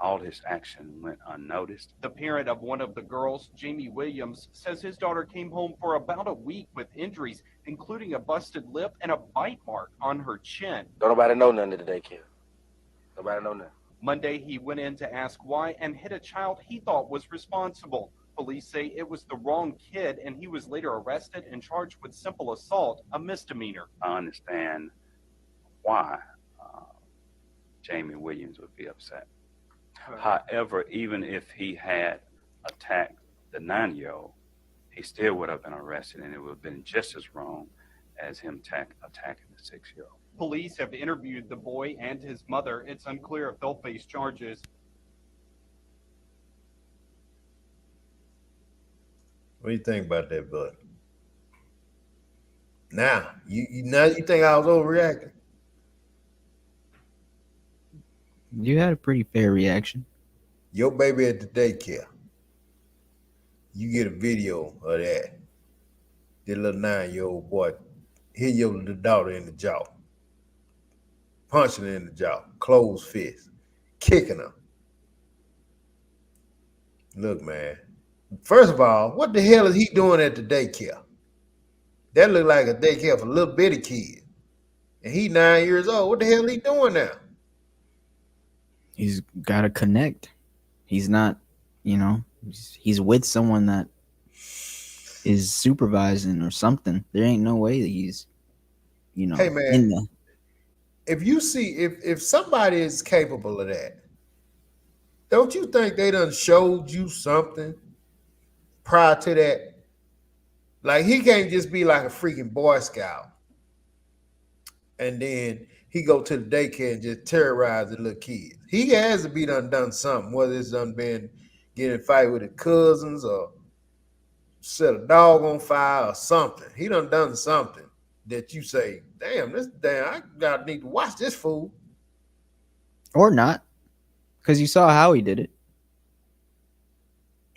[SPEAKER 5] All his action went unnoticed.
[SPEAKER 3] The parent of one of the girls, Jamie Williams, says his daughter came home for about a week with injuries, including a busted lip and a bite mark on her chin.
[SPEAKER 6] Don't nobody know nothing at the daycare. Nobody know nothing.
[SPEAKER 3] Monday, he went in to ask why and hit a child he thought was responsible. Police say it was the wrong kid, and he was later arrested and charged with simple assault, a misdemeanor.
[SPEAKER 5] I understand why Jamie Williams would be upset. However, even if he had attacked the 9-year-old, he still would have been arrested, and it would have been just as wrong as him attacking the 6-year-old.
[SPEAKER 3] Police have interviewed the boy and his mother. It's unclear if they'll face charges.
[SPEAKER 1] What do you think about that, bud? Now, you think I was overreacting?
[SPEAKER 2] You had a pretty fair reaction.
[SPEAKER 1] Your baby at the daycare. You get a video of that. The little 9-year-old boy hit your little daughter in the jaw, punching her in the jaw, closed fist, kicking her. Look, man. First of all, what the hell is he doing at the daycare? That look like a daycare for little bitty kids. And he 9 years old. What the hell he doing now?
[SPEAKER 2] He's got to connect. He's not, he's with someone that is supervising or something. There ain't no way that he's,
[SPEAKER 1] Hey, man.
[SPEAKER 2] in the.
[SPEAKER 1] If you see, if somebody is capable of that, don't you think they done showed you something prior to that? Like, he can't just be like a freaking Boy Scout and then he go to the daycare and just terrorize the little kids. He has to be done something, whether it's done been getting in a fight with his cousins or set a dog on fire or something. He done something. that you say, damn, I gotta need to watch this fool.
[SPEAKER 2] Or not, because you saw how he did it.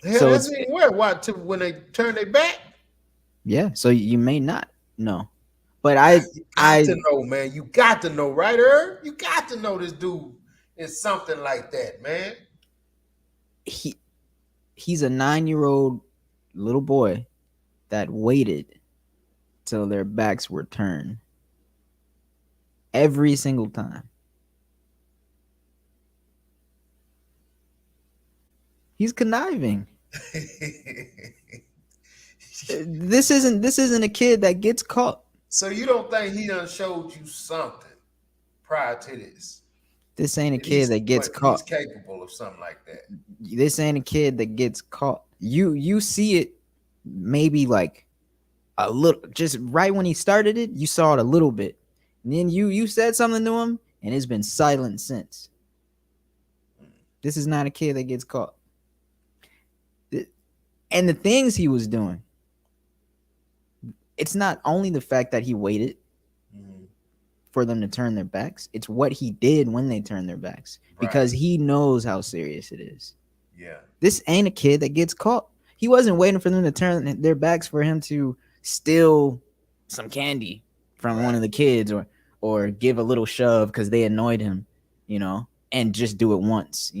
[SPEAKER 1] Hell,
[SPEAKER 2] So
[SPEAKER 1] that's
[SPEAKER 2] it's
[SPEAKER 1] even worse. Why when they turn their back?
[SPEAKER 2] yeah. So you may not know, but
[SPEAKER 1] You got
[SPEAKER 2] I
[SPEAKER 1] to know, man. You got to know, right, Herb? You got to know this dude is something like that, man.
[SPEAKER 2] he he's a 9-year-old little boy that waited till their backs were turned every single time. He's conniving. This isn't a kid that gets caught.
[SPEAKER 1] So you don't think he done showed you something prior to this?
[SPEAKER 2] This ain't a
[SPEAKER 1] That
[SPEAKER 2] kid
[SPEAKER 1] he's
[SPEAKER 2] that gets
[SPEAKER 1] what he's
[SPEAKER 2] caught.
[SPEAKER 1] capable of something like that.
[SPEAKER 2] This ain't a kid that gets caught. You see it maybe like a little, just right when he started it, you saw it a little bit. And then you said something to him and it's been silent since. This is not a kid that gets caught. And the things he was doing, it's not only the fact that he waited for them to turn their backs, it's what he did when they turned their backs, because he knows how serious it is.
[SPEAKER 1] Yeah.
[SPEAKER 2] This ain't a kid that gets caught. He wasn't waiting for them to turn their backs for him to steal some candy from one of the kids, or give a little shove because they annoyed him, and just do it once,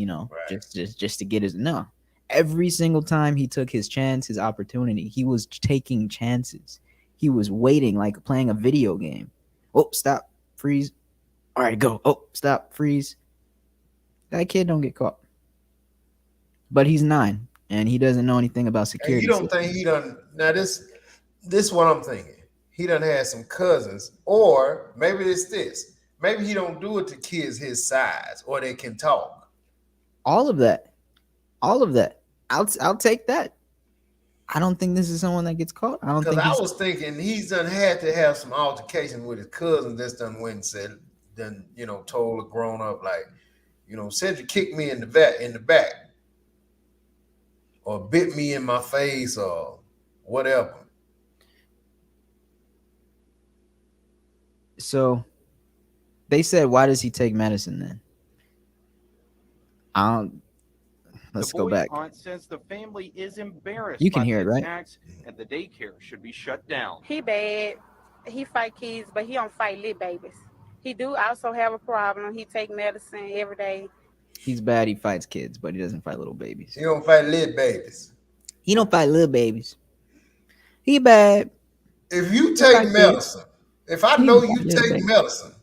[SPEAKER 2] just to get his no. Every single time he took his chance, his opportunity, he was taking chances. He was waiting like playing a video game. Oh, stop, freeze. All right, go. Oh, stop, freeze. That kid don't get caught. But he's 9 and he doesn't know anything about
[SPEAKER 1] And
[SPEAKER 2] security.
[SPEAKER 1] you don't think he done now this is what I'm thinking. He done had some cousins, or maybe it's this. Maybe he don't do it to kids his size or they can talk.
[SPEAKER 2] All of that. I'll take that. I don't think this is someone that gets caught. I don't
[SPEAKER 1] Because
[SPEAKER 2] think
[SPEAKER 1] I was thinking he's done had to have some altercation with his cousin that's done went and said, told a grown up like, said you kicked me in the back, or bit me in my face or whatever.
[SPEAKER 2] So they said, why does he take medicine then? Let's go back.
[SPEAKER 3] The boy's aunt says the family is embarrassed
[SPEAKER 2] You can
[SPEAKER 3] by
[SPEAKER 2] hear
[SPEAKER 3] the
[SPEAKER 2] it, right?
[SPEAKER 3] attacks, and the daycare should be shut down.
[SPEAKER 4] He bad. He fight kids, but he don't fight little babies. He do also have a problem. He take medicine every day.
[SPEAKER 2] He's bad. He fights kids, but he doesn't fight little babies.
[SPEAKER 1] He don't fight little babies.
[SPEAKER 2] He don't fight little babies. He bad.
[SPEAKER 1] If you take medicine, if I know you take medicine,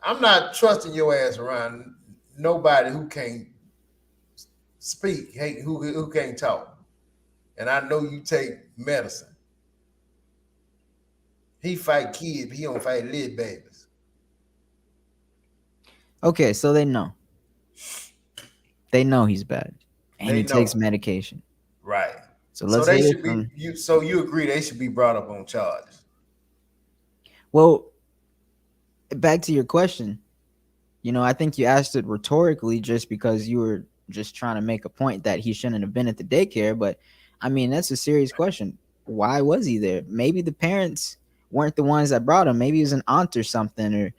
[SPEAKER 1] I'm not trusting your ass around nobody who can't speak, who can't talk. And I know you take medicine. He fight kids, but he don't fight little babies.
[SPEAKER 2] Okay, so they know. They know he's bad, and he takes medication.
[SPEAKER 1] Right.
[SPEAKER 2] So let's
[SPEAKER 1] they
[SPEAKER 2] hear
[SPEAKER 1] should
[SPEAKER 2] from.
[SPEAKER 1] So you agree they should be brought up on charges?
[SPEAKER 2] Well, back to your question. I think you asked it rhetorically just because you were just trying to make a point that he shouldn't have been at the daycare. But I mean, that's a serious question. Why was he there? Maybe the parents weren't the ones that brought him. Maybe it was an aunt or something, or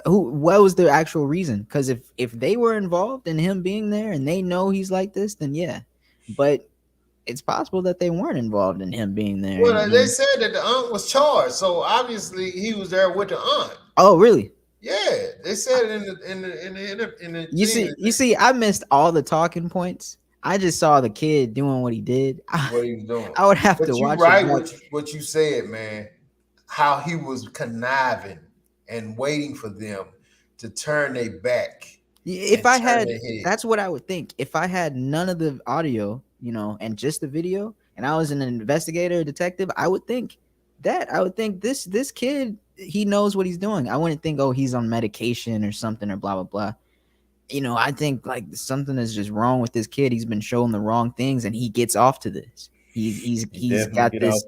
[SPEAKER 2] what was the actual reason? Because if they were involved in him being there and they know he's like this, then yeah. But it's possible that they weren't involved in him being there.
[SPEAKER 1] Well, they said that the aunt was charged, so obviously he was there with the aunt.
[SPEAKER 2] Oh, really?
[SPEAKER 1] Yeah, they said it in the
[SPEAKER 2] You see, I missed all the talking points. I just saw the kid doing what he did.
[SPEAKER 1] What he was doing.
[SPEAKER 2] I would have to watch it.
[SPEAKER 1] Right, what you said, man. How he was conniving and waiting for them to turn their back.
[SPEAKER 2] If I had, that's what I would think. If I had none of the audio, and just the video, and I was an investigator, or detective, I would think that. I would think this kid, he knows what he's doing. I wouldn't think, oh, he's on medication or something or blah, blah, blah. I think like something is just wrong with this kid. He's been shown the wrong things and he gets off to this. He's got this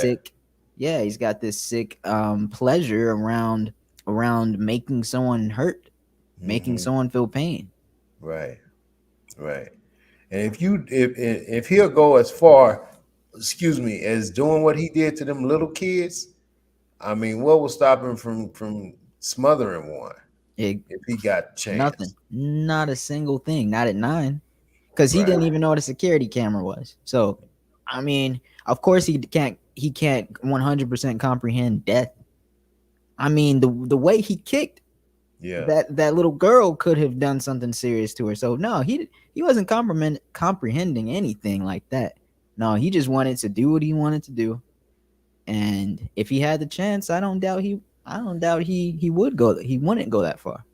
[SPEAKER 2] sick, he's got this sick pleasure around making someone hurt, making someone feel pain.
[SPEAKER 1] Right. And if he'll go as far, excuse me, as doing what he did to them little kids. I mean, what was stopping him from smothering one
[SPEAKER 2] It,
[SPEAKER 1] if he got a
[SPEAKER 2] nothing,
[SPEAKER 1] chance?
[SPEAKER 2] not a single thing, not at 9, because he
[SPEAKER 1] Right.
[SPEAKER 2] didn't even know what a security camera was. So, I mean, of course he can't 100% comprehend death. I mean, the way he kicked
[SPEAKER 1] Yeah.
[SPEAKER 2] that little girl could have done something serious to her. So no, he wasn't comprehending anything like that. No, he just wanted to do what he wanted to do, and if he had the chance, I don't doubt he would go. He wouldn't go that far.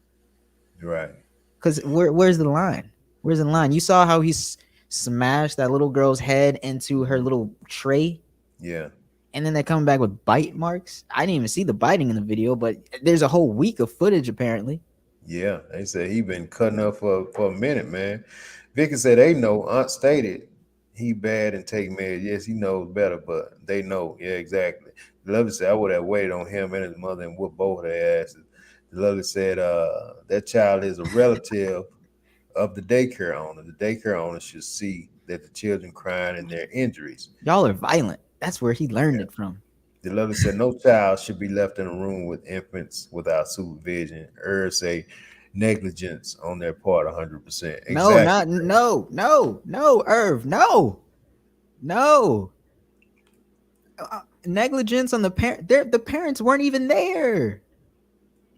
[SPEAKER 1] Right.
[SPEAKER 2] Because where's the line? Where's the line? You saw how he smashed that little girl's head into her little tray,
[SPEAKER 1] Yeah.
[SPEAKER 2] and then they're coming back with bite marks. I didn't even see the biting in the video, but there's a whole week of footage apparently.
[SPEAKER 1] Yeah. They said he been cutting up for a minute, man. Vicky said they know. Aunt stated he bad and take meds. Yes, he knows better, but they know. Yeah, exactly. Lovely said I would have waited on him and his mother and whooped both their asses. Lovely said that child is a relative of the daycare owner. The daycare owner should see that the children crying and their injuries.
[SPEAKER 2] Y'all are violent. That's where he learned it from.
[SPEAKER 1] The letter said no child should be left in a room with infants without supervision. Or say negligence on their part 100%.
[SPEAKER 2] No,
[SPEAKER 1] Exactly.
[SPEAKER 2] not no, Irv, no. Negligence on the parent. The parents weren't even there.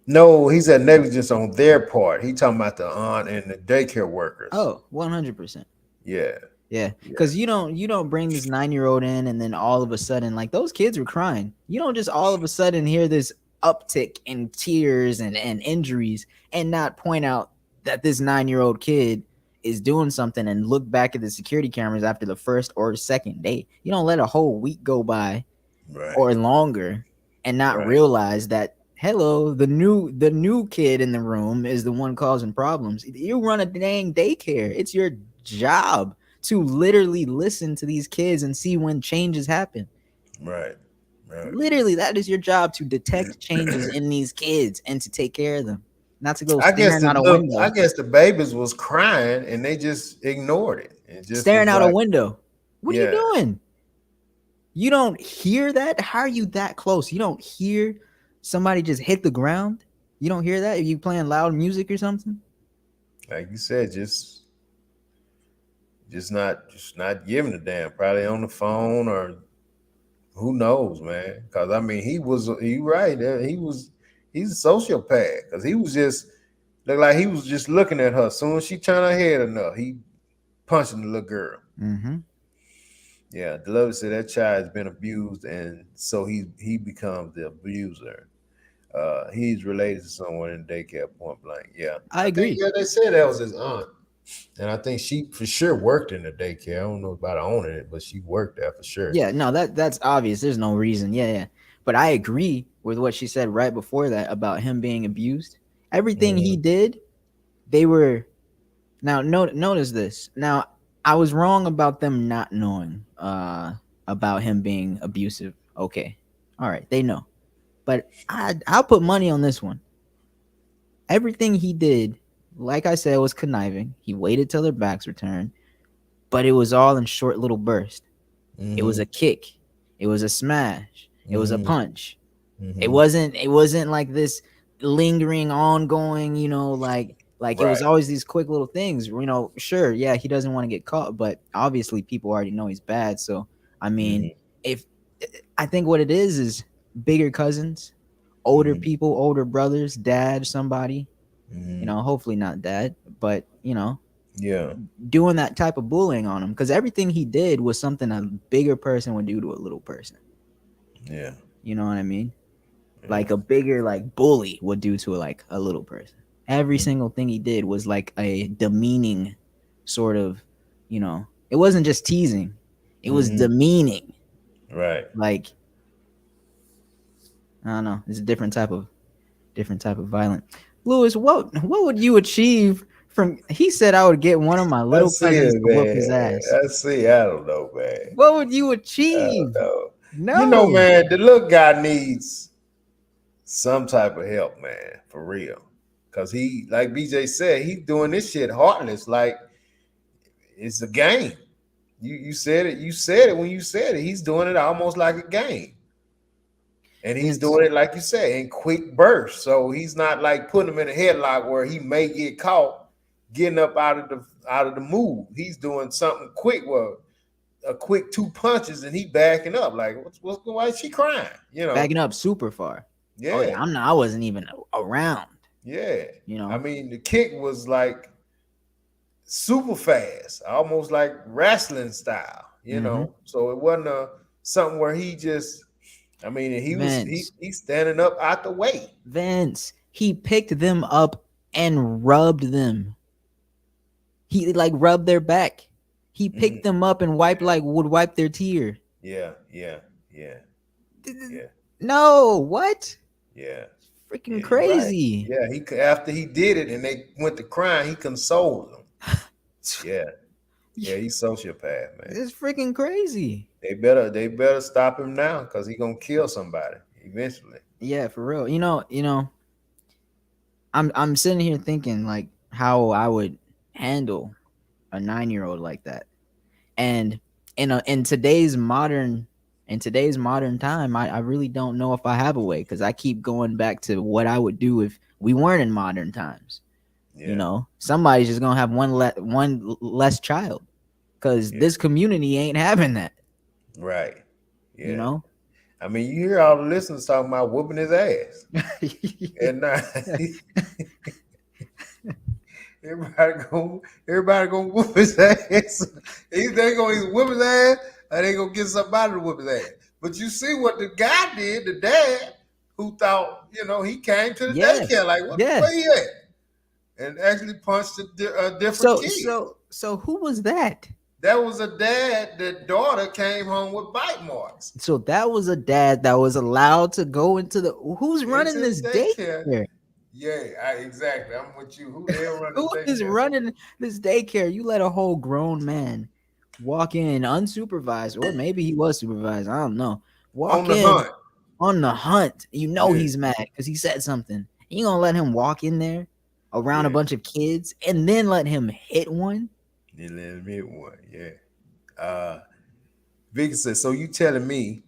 [SPEAKER 1] No, he said negligence on their part. He talking about the aunt and the daycare workers.
[SPEAKER 2] Oh, 100%.
[SPEAKER 1] Yeah.
[SPEAKER 2] Yeah, because you don't bring this 9-year-old in and then all of a sudden, like, those kids were crying. You don't just all of a sudden hear this uptick in tears and injuries and not point out that this 9-year-old kid is doing something and look back at the security cameras after the first or second day. You don't let a whole week go by
[SPEAKER 1] Right.
[SPEAKER 2] or longer and not
[SPEAKER 1] Right.
[SPEAKER 2] realize that, hello, the new kid in the room is the one causing problems. You run a dang daycare. It's your job to literally listen to these kids and see when changes happen.
[SPEAKER 1] Right. Right.
[SPEAKER 2] Literally, that is your job, to detect changes in these kids and to take care of them, not to go
[SPEAKER 1] I guess
[SPEAKER 2] staring out a window.
[SPEAKER 1] the babies was crying and they just ignored it. It just
[SPEAKER 2] Staring
[SPEAKER 1] was
[SPEAKER 2] out a
[SPEAKER 1] like,
[SPEAKER 2] window. What are you
[SPEAKER 1] yeah.
[SPEAKER 2] doing? You don't hear that? How are you that close? You don't hear somebody just hit the ground? You don't hear that? Are you playing loud music or something?
[SPEAKER 1] Like you said, just not giving a damn. Probably on the phone or who knows, man. Because I mean, he right. He's a sociopath. Because he was just looked like he was just looking at her. As soon as she turned her head enough, he punching the little girl.
[SPEAKER 2] Mm-hmm.
[SPEAKER 1] Yeah, Delover said that child has been abused, and so he becomes the abuser. He's related to someone in daycare, point blank. Yeah,
[SPEAKER 2] I
[SPEAKER 1] I think
[SPEAKER 2] agree.
[SPEAKER 1] they said that was his aunt, and I think she for sure worked in the daycare. I don't know about owning it, but she worked there for sure.
[SPEAKER 2] Yeah, no, that's obvious. There's no reason. Yeah. But I agree with what she said right before that about him being abused. Everything he
[SPEAKER 1] Mhm.
[SPEAKER 2] did, they were now notice this. Now, I was wrong about them not knowing about him being abusive. Okay. All right, they know. But I'll put money on this one. Everything he did, like I said, was conniving. He waited till their backs were turned, but it was all in short little bursts. It was a kick. It was a smash. It was a
[SPEAKER 1] Mhm.
[SPEAKER 2] punch. It
[SPEAKER 1] Mhm.
[SPEAKER 2] wasn't like this lingering, ongoing, like it was
[SPEAKER 1] Right.
[SPEAKER 2] always these quick little things. Sure, yeah, he doesn't want to get caught, but obviously people already know he's bad. So I mean,
[SPEAKER 1] Mhm.
[SPEAKER 2] if I think what it is bigger cousins, older
[SPEAKER 1] Mhm.
[SPEAKER 2] people, older brothers, dad, somebody,
[SPEAKER 1] Mhm.
[SPEAKER 2] hopefully not dad, but
[SPEAKER 1] Yeah.
[SPEAKER 2] doing that type of bullying on him, because everything he did was something a bigger person would do to a little person.
[SPEAKER 1] Yeah.
[SPEAKER 2] You know what I mean?
[SPEAKER 1] Yeah.
[SPEAKER 2] Like a bigger bully would do to like a little person. Every
[SPEAKER 1] Mhm.
[SPEAKER 2] single thing he did was like a demeaning sort of, it wasn't just teasing. It was
[SPEAKER 1] Mhm.
[SPEAKER 2] demeaning.
[SPEAKER 1] Right.
[SPEAKER 2] Like, I don't know. It's a different type of violent. Lewis, what would you achieve from, he said I would get one of my
[SPEAKER 1] I
[SPEAKER 2] little
[SPEAKER 1] see
[SPEAKER 2] cousins
[SPEAKER 1] it,
[SPEAKER 2] to whoop his
[SPEAKER 1] man.
[SPEAKER 2] ass.
[SPEAKER 1] I see. I don't know, man.
[SPEAKER 2] What would you
[SPEAKER 1] I don't
[SPEAKER 2] achieve?
[SPEAKER 1] know.
[SPEAKER 2] No.
[SPEAKER 1] Man, the little guy needs some type of help, man, for real. Cause he, like BJ said, he's doing this shit heartless, like it's a game. You said it. You said it when you said it. He's doing it almost like a game. And he's
[SPEAKER 2] Vince,
[SPEAKER 1] doing it, like you said, in quick bursts. So he's not like putting him in a headlock where he may get caught getting up out of the move. He's doing something quick, well, a quick 2 punches, and he backing up. Like, what's why is she crying?
[SPEAKER 2] backing up super far. Oh yeah,
[SPEAKER 1] Yeah,
[SPEAKER 2] I wasn't even around.
[SPEAKER 1] yeah.
[SPEAKER 2] You know,
[SPEAKER 1] I mean, the kick was like super fast, almost like wrestling style. So it wasn't something where he just. I mean,
[SPEAKER 2] Vince,
[SPEAKER 1] he's standing up out the way.
[SPEAKER 2] Vince, he picked them up and rubbed them. He like rubbed their back. He picked them up and would wipe their tear.
[SPEAKER 1] Yeah, yeah, yeah, yeah,
[SPEAKER 2] No, what?
[SPEAKER 1] yeah.
[SPEAKER 2] Freaking
[SPEAKER 1] Yeah, you're right.
[SPEAKER 2] crazy.
[SPEAKER 1] Yeah, he after he did it and they went to crying, he consoled them. Yeah, yeah, he's sociopath, man.
[SPEAKER 2] It's freaking crazy.
[SPEAKER 1] They better stop him now because he gonna kill somebody eventually.
[SPEAKER 2] Yeah, for real. I'm sitting here thinking like how I would handle a 9-year-old like that. And in today's modern time, I really don't know if I have a way, because I keep going back to what I would do if we weren't in modern times.
[SPEAKER 1] Yeah.
[SPEAKER 2] Somebody's just gonna have one less child, because this community ain't having that.
[SPEAKER 1] Right. Yeah.
[SPEAKER 2] You know.
[SPEAKER 1] I mean, you hear all the listeners talking about whooping his ass, and everybody gonna whoop his ass. Either they gonna whoop his ass, or they gonna get somebody to whoop his ass. But you see what the guy did, the dad, who thought he came to the daycare like, where he at, and actually punched a different kid.
[SPEAKER 2] So who was that?
[SPEAKER 1] That was a dad. The daughter came home with bite marks.
[SPEAKER 2] So that was a dad that was allowed to go into the. Who's running this daycare?
[SPEAKER 1] Yeah, exactly. I'm with you. Who the hell running
[SPEAKER 2] Who is running this daycare? You let a whole grown man walk in unsupervised, or maybe he was supervised. I don't know.
[SPEAKER 1] On the
[SPEAKER 2] hunt. He's mad because he said something. You gonna let him walk in there around a bunch of kids and then let him hit one?
[SPEAKER 1] You let him hit one, yeah. Vicky says, so you telling me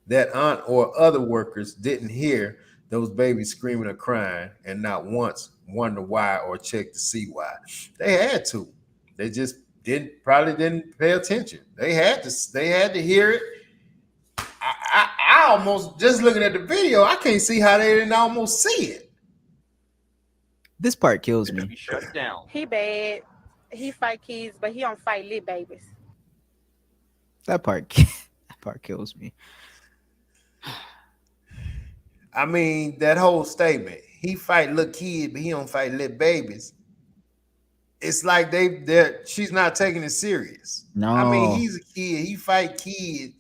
[SPEAKER 1] that aunt or other workers didn't hear those babies screaming or crying and not once wonder why or check to see why? They had to. They just probably didn't pay attention. They had to hear it. I almost, just looking at the video, I can't see how they didn't almost see it.
[SPEAKER 2] This part kills me.
[SPEAKER 3] Shut down.
[SPEAKER 4] He bad. He fight kids, but he don't fight little babies.
[SPEAKER 2] That part kills me.
[SPEAKER 1] I mean, that whole statement, he fight little kids, but he don't fight little babies. It's like she's not taking it serious.
[SPEAKER 2] No.
[SPEAKER 1] I mean, he's a kid. He fight kids,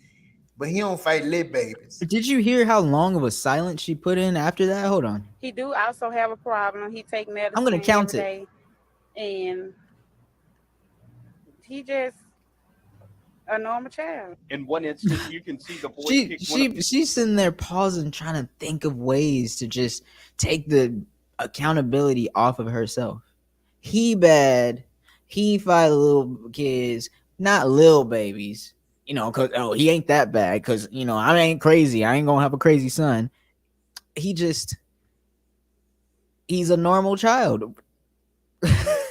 [SPEAKER 1] but he don't fight little babies.
[SPEAKER 2] Did you hear how long of a silence she put in after that? Hold on.
[SPEAKER 4] He do also have a problem. He take medicine.
[SPEAKER 2] I'm gonna count
[SPEAKER 4] every day, and he just a normal child.
[SPEAKER 3] In one instance, you can see the boy.
[SPEAKER 2] She's sitting there pausing, trying to think of ways to just take the accountability off of herself. He bad. He fight little kids, not little babies. Cause he ain't that bad. Cause I ain't crazy. I ain't gonna have a crazy son. He's a normal child.
[SPEAKER 1] That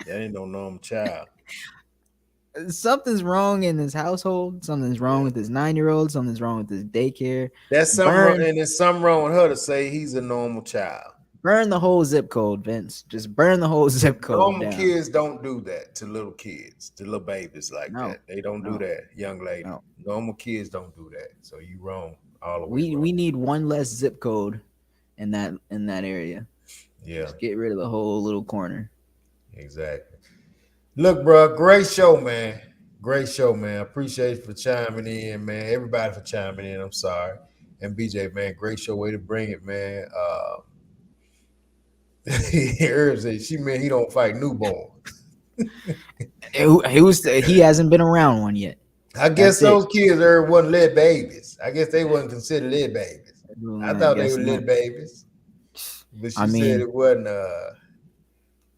[SPEAKER 1] ain't no normal child.
[SPEAKER 2] Something's wrong in this household. Something's wrong with this 9-year-old. Something's wrong with this daycare.
[SPEAKER 1] That's something wrong, and there's something wrong with her to say he's a normal child.
[SPEAKER 2] Burn the whole zip code, Vince. Just burn the whole zip code.
[SPEAKER 1] Normal kids don't do that to little kids, to little babies like that. They don't do that, young lady. No. Normal kids don't do that. So you wrong all the way.
[SPEAKER 2] We need one less zip code in that area.
[SPEAKER 1] Yeah.
[SPEAKER 2] Just get rid of the whole little corner.
[SPEAKER 1] Exactly. Look, bro, great show, man. Great show, man. Appreciate you for chiming in, man. Everybody for chiming in. I'm sorry. And BJ, man, great show. Way to bring it, man. Herb said she meant he don't fight newborn.
[SPEAKER 2] He hasn't been around one yet.
[SPEAKER 1] I guess those kids wasn't little babies. I guess they wasn't considered little babies. I thought they were little babies. But she said it wasn't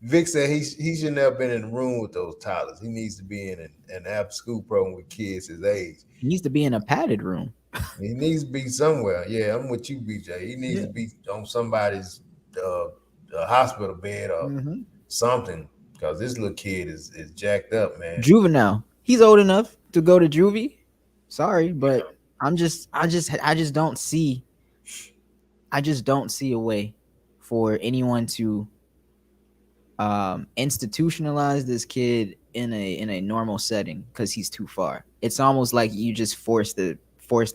[SPEAKER 1] Vic said he should never been in a room with those toddlers. He needs to be in an after school program with kids his age.
[SPEAKER 2] He needs to be in a padded room.
[SPEAKER 1] He needs to be somewhere. Yeah, I'm with you, BJ. He needs
[SPEAKER 2] Yeah.
[SPEAKER 1] to be on somebody's hospital bed or
[SPEAKER 2] Mm-hmm.
[SPEAKER 1] something because this little kid is jacked up, man.
[SPEAKER 2] Juvenile. He's old enough to go to juvie. Sorry, but I just don't see. I just don't see a way for anyone to institutionalize this kid in a normal setting because he's too far. It's almost like you just force the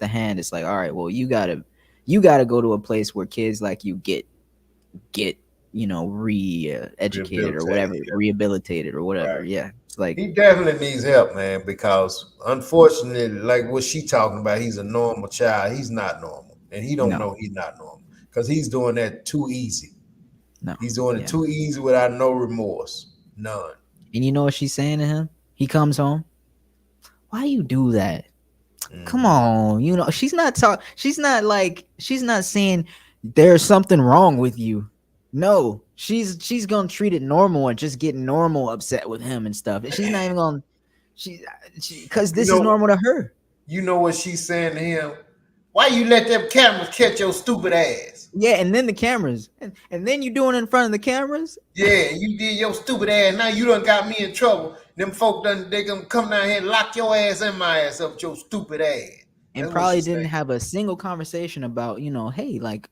[SPEAKER 2] hand. It's like, all right, well, you gotta go to a place where kids like you get educated or whatever, rehabilitated or whatever.
[SPEAKER 1] Right.
[SPEAKER 2] Yeah, it's like
[SPEAKER 1] He definitely needs help, man, because unfortunately, like what she talking about, he's a normal child. He's not normal, and he don't
[SPEAKER 2] no,
[SPEAKER 1] know he's not normal because he's doing that too easy.
[SPEAKER 2] no.
[SPEAKER 1] He's doing it
[SPEAKER 2] Yeah.
[SPEAKER 1] too easy without no remorse, none.
[SPEAKER 2] And you know what she's saying to him? He comes home. Why you do that? Come on, she's not she's not saying there's something wrong with you. No, she's gonna treat it normal and just get normal upset with him and stuff. She's not even gonna she because this is normal to her.
[SPEAKER 1] You know what she's saying to him? Why you let them cameras catch your stupid ass?
[SPEAKER 2] Yeah, and then the cameras, and then you doing it in front of the cameras.
[SPEAKER 1] Yeah, you did your stupid ass. Now you done got me in trouble. Them folk they gonna come down here and lock your ass and my ass up with your stupid ass.
[SPEAKER 2] And
[SPEAKER 1] That's
[SPEAKER 2] probably didn't have a single conversation about, hey, like,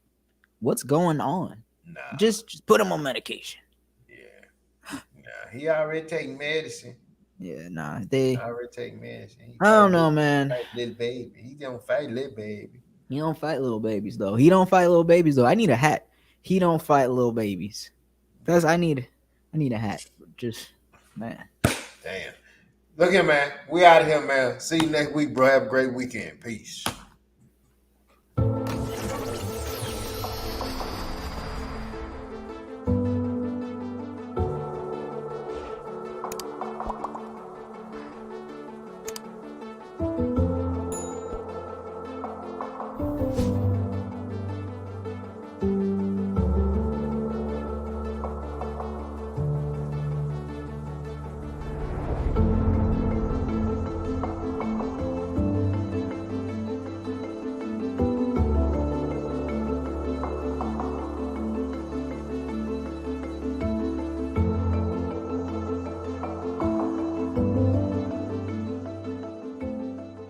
[SPEAKER 2] what's going on?
[SPEAKER 1] Nah.
[SPEAKER 2] Just put him on medication.
[SPEAKER 1] Yeah. Nah, he already taking medicine.
[SPEAKER 2] Yeah, nah.
[SPEAKER 1] He already taking medicine.
[SPEAKER 2] I don't know, man.
[SPEAKER 1] Fight little baby. He don't fight little baby.
[SPEAKER 2] He don't fight little babies though. I need a hat. He don't fight little babies. I need a hat. Just man.
[SPEAKER 1] Damn. Look here, man. We out of here, man. See you next week, bro. Have a great weekend. Peace.